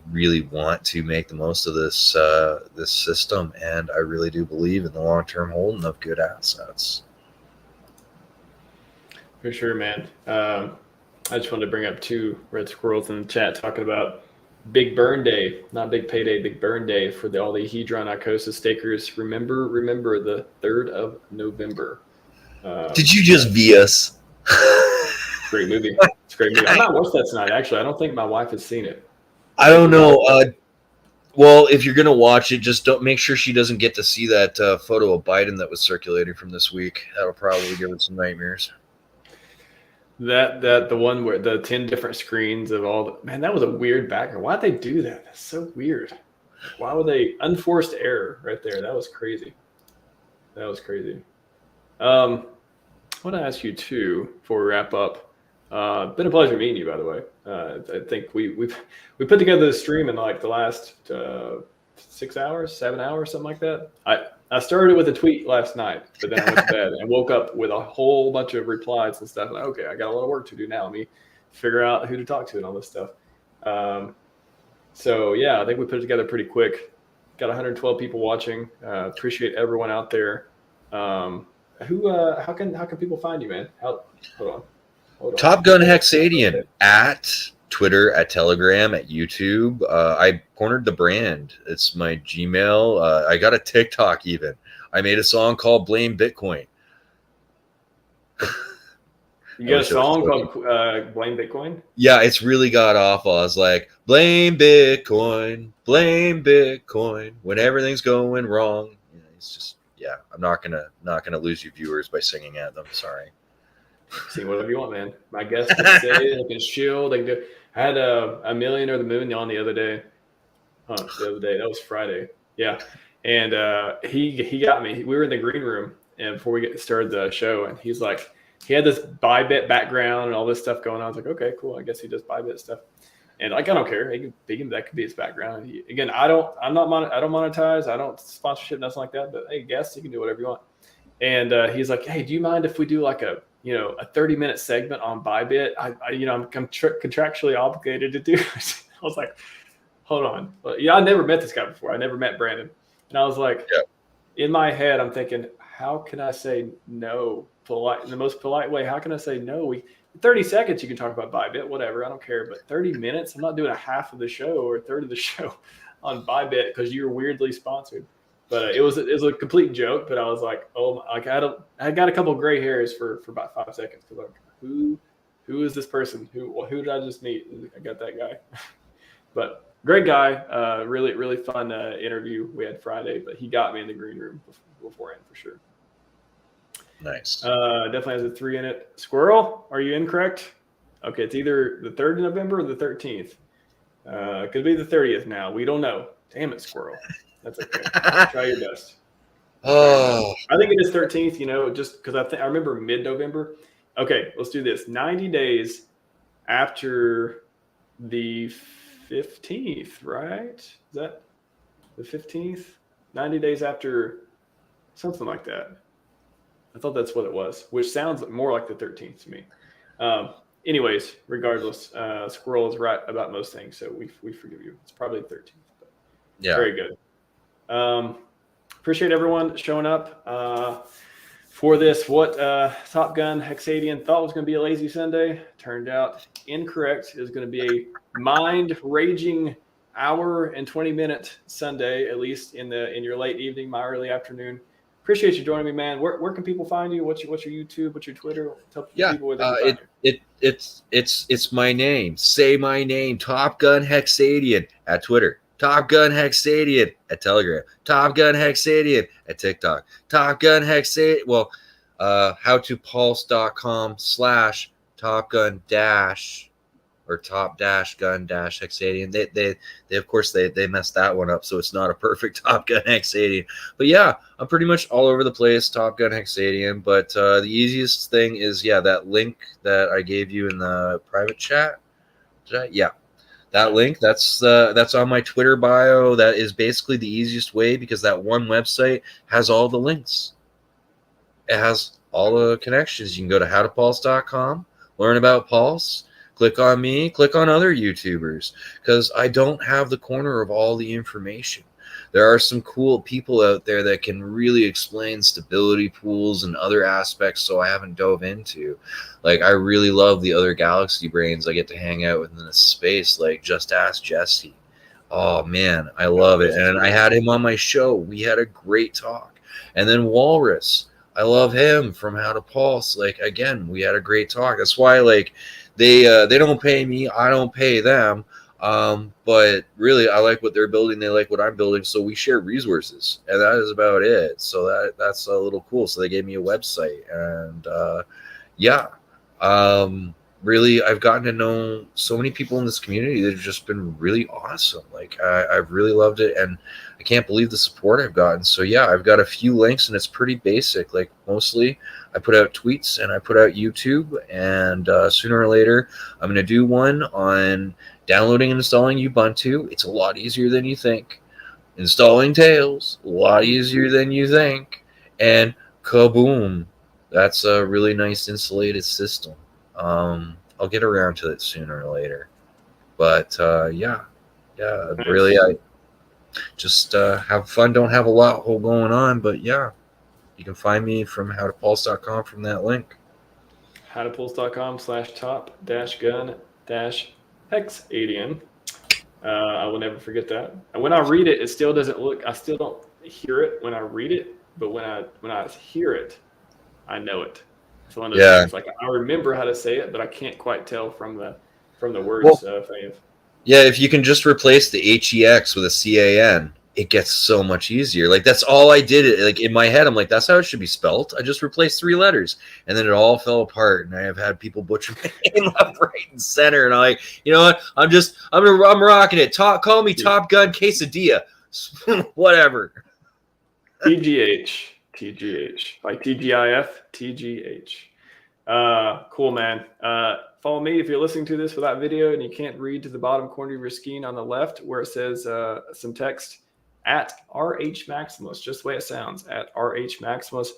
really want to make the most of this this system, and I really do believe in the long-term holding of good assets. For sure, man. I just wanted to bring up 2 red squirrels in the chat talking about big burn day, not big payday, big burn day for all the Hedron icosa stakers. Remember the 3rd of November. Did you just VS? Great movie. It's a great movie. I might watch that tonight, actually. I don't think my wife has seen it. I don't know. Well, if you're going to watch it, just don't make sure she doesn't get to see that photo of Biden that was circulating from this week. That'll probably give her some nightmares. The one where the 10 different screens of all the, man, that was a weird background. Why'd they do that? That's so weird. Why would they? Unforced error right there. That was crazy. That was crazy. I want to ask you too before we wrap up. Been a pleasure meeting you, by the way. I think we put together the stream in like the last 6 hours, 7 hours, something like that. I started with a tweet last night, but then I went to bed and woke up with a whole bunch of replies and stuff. Like, okay, I got a lot of work to do now. Let me figure out who to talk to and all this stuff. So yeah, I think we put it together pretty quick. Got 112 people watching. Appreciate everyone out there. How can people find you, man? Hold on. Top Gun Hexadian at Twitter, at Telegram, at YouTube. I cornered the brand. It's my Gmail. I got a TikTok even. I made a song called Blame Bitcoin. You got a song called Blame Bitcoin? Yeah, it's really god awful. I was like, blame Bitcoin, when everything's going wrong. You know, it's just, yeah, I'm not gonna lose you viewers by singing at them. Sorry. See whatever you want, man. My guests can say, they can shield, they can do. I had a Million or the Moon on the other day. That was Friday. Yeah, and he got me. We were in the green room, and before we started the show, and he's like, he had this Bybit background and all this stuff going on. I was like, okay, cool. I guess he does Bybit stuff, and like I don't care. That could be his background. I don't monetize. I don't sponsorship, nothing like that. But hey, guests, you can do whatever you want. And he's like, hey, do you mind if we do like a 30-minute segment on Bybit? I'm contractually obligated to do it. I was like, hold on. But I never met this guy before. I never met Brandon. And I was like, in my head, I'm thinking, how can I say no in the most polite way? How can I say no? 30 seconds you can talk about Bybit, whatever. I don't care. But 30 minutes, I'm not doing a half of the show or a third of the show on Bybit because you're weirdly sponsored. But it was a complete joke. But I was like, oh, like I got a couple of gray hairs for about 5 seconds. Because like, who is this person? Who did I just meet? I got that guy. But great guy. Really, really fun interview we had Friday. But he got me in the green room beforehand for sure. Nice. Definitely has a 3 in it. Squirrel, are you incorrect? Okay, it's either the 3rd of November or the 13th. Could be the 30th now. We don't know. Damn it, Squirrel. That's okay. Try your best. Oh, I think it is 13th, just because I remember mid-November. Okay, let's do this. 90 days after the 15th, right? Is that the 15th? 90 days after something like that. I thought that's what it was, which sounds more like the 13th to me. Anyways, regardless, Squirrel is right about most things, so we forgive you. It's probably the 13th. But yeah. Very good. Appreciate everyone showing up for this. What Top Gun Hexadian thought was going to be a lazy Sunday turned out incorrect. It was going to be a mind-raging hour and 20-minute Sunday, at least in your late evening, my early afternoon. Appreciate you joining me, man. Where can people find you? What's your YouTube? What's your Twitter? Tell people where they can find you. It's my name. Say my name. Top Gun Hexadian at Twitter. Top Gun Hexadian at Telegram. Top Gun Hexadian at TikTok. Top Gun Hexadian. Well, howtopulse.com/Top Gun dash or top dash gun dash hexadian. They of course they messed that one up, so it's not a perfect Top Gun hexadian. But yeah, I'm pretty much all over the place, Top Gun hexadian. But the easiest thing is that link that I gave you in the private chat. Yeah, that link that's on my Twitter bio. That is basically the easiest way, because that one website has all the links. It has all the connections. You can go to howtopulse.com, learn about Pulse. Click on me, click on other YouTubers, because I don't have the corner of all the information. There are some cool people out there that can really explain stability pools and other aspects, so I haven't dove into. Like, I really love the other galaxy brains I get to hang out with in this space, like Just Ask Jesse. Oh, man, I love it. And I had him on my show. We had a great talk. And then Walrus, I love him from How to Pulse. Like, again, we had a great talk. That's why, like, they don't pay me, I don't pay them, but really I like what they're building, they like what I'm building, so we share resources, and that is about it. So that's a little cool. So they gave me a website, and really I've gotten to know so many people in this community that have just been really awesome. Like, I've really loved it, and I can't believe the support I've gotten. So yeah, I've got a few links, and it's pretty basic. Like, mostly I put out tweets and I put out YouTube, and sooner or later I'm going to do one on downloading and installing Ubuntu. It's a lot easier than you think. Installing Tails, a lot easier than you think. And kaboom, that's a really nice insulated system. I'll get around to it sooner or later. But really, I just have fun. Don't have a lot going on, but yeah. You can find me from howtopulse.com from that link. howtopulse.com/top-gun-hexadian. I will never forget that. And when I read it, it still doesn't look, I still don't hear it when I read it, but when I hear it, I know it. It's one of those things. Like, I remember how to say it, but I can't quite tell from the words. Yeah, if you can just replace the HEX with a CAN, it gets so much easier. Like, that's all I did. Like, in my head, I'm like, that's how it should be spelt. I just replaced 3 letters, and then it all fell apart. And I have had people butcher my name left, right, and center. And I'm like, you know what? I'm rocking it. Call me Top Gun Quesadilla, whatever. TGH, like TGIF, TGH. Cool, man. Follow me if you're listening to this without video and you can't read to the bottom corner of your screen on the left where it says some text at RHMaximus, just the way it sounds, at RHMaximus.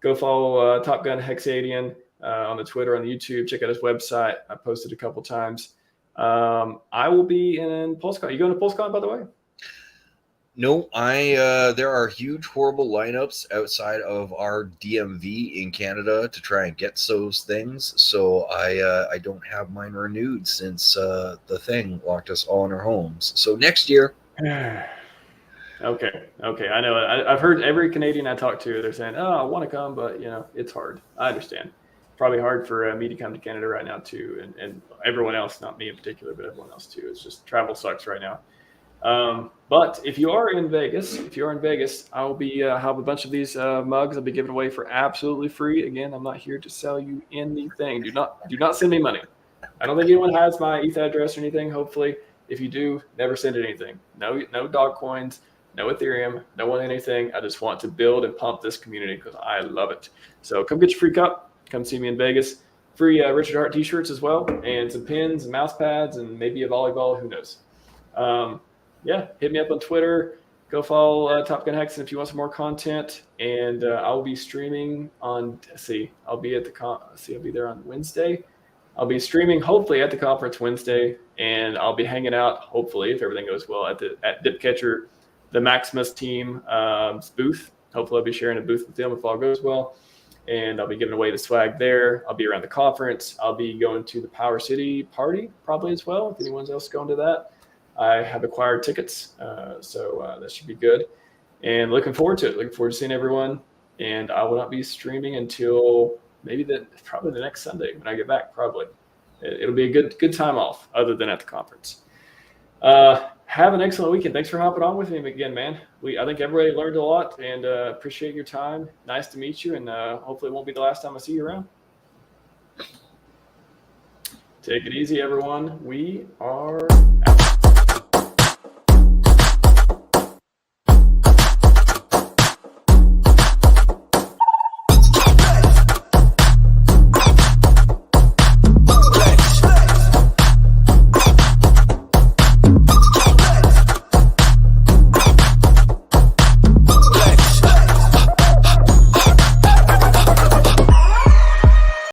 Go follow Top Gun Hexadian on the Twitter, on the YouTube. Check out his website. I posted a couple times. I will be in PulseCon. You going to PulseCon, by the way? No, there are huge, horrible lineups outside of our DMV in Canada to try and get those things. So I don't have mine renewed since the thing locked us all in our homes. So next year. Okay. I know. I've heard every Canadian I talk to, they're saying, "Oh, I want to come, but it's hard." I understand. Probably hard for me to come to Canada right now too, and everyone else, not me in particular, but everyone else too. It's just travel sucks right now. But if you are in Vegas, I'll be have a bunch of these mugs I'll be giving away for absolutely free. Again, I'm not here to sell you anything. Do not send me money. I don't think anyone has my ETH address or anything. Hopefully, if you do, never send it anything. No dog coins, no Ethereum, no one anything. I just want to build and pump this community because I love it. So come get your free cup. Come see me in Vegas. Free Richard Hart t-shirts as well, and some pins and mouse pads and maybe a volleyball. Who knows? Yeah, hit me up on Twitter. Go follow Top Gun Hex if you want some more content. And I'll be streaming on. I'll be at the I'll be there on Wednesday. I'll be streaming hopefully at the conference Wednesday, and I'll be hanging out hopefully if everything goes well at Dipcatcher, the Maximus team booth. Hopefully I'll be sharing a booth with them if all goes well, and I'll be giving away the swag there. I'll be around the conference. I'll be going to the Power City party probably as well if anyone's else going to that. I have acquired tickets, so that should be good. And looking forward to it. Looking forward to seeing everyone. And I will not be streaming until probably the next Sunday when I get back. Probably it'll be a good time off, other than at the conference. Have an excellent weekend. Thanks for hopping on with me again, man. I think everybody learned a lot, and appreciate your time. Nice to meet you, and hopefully it won't be the last time I see you around. Take it easy, everyone. We are out.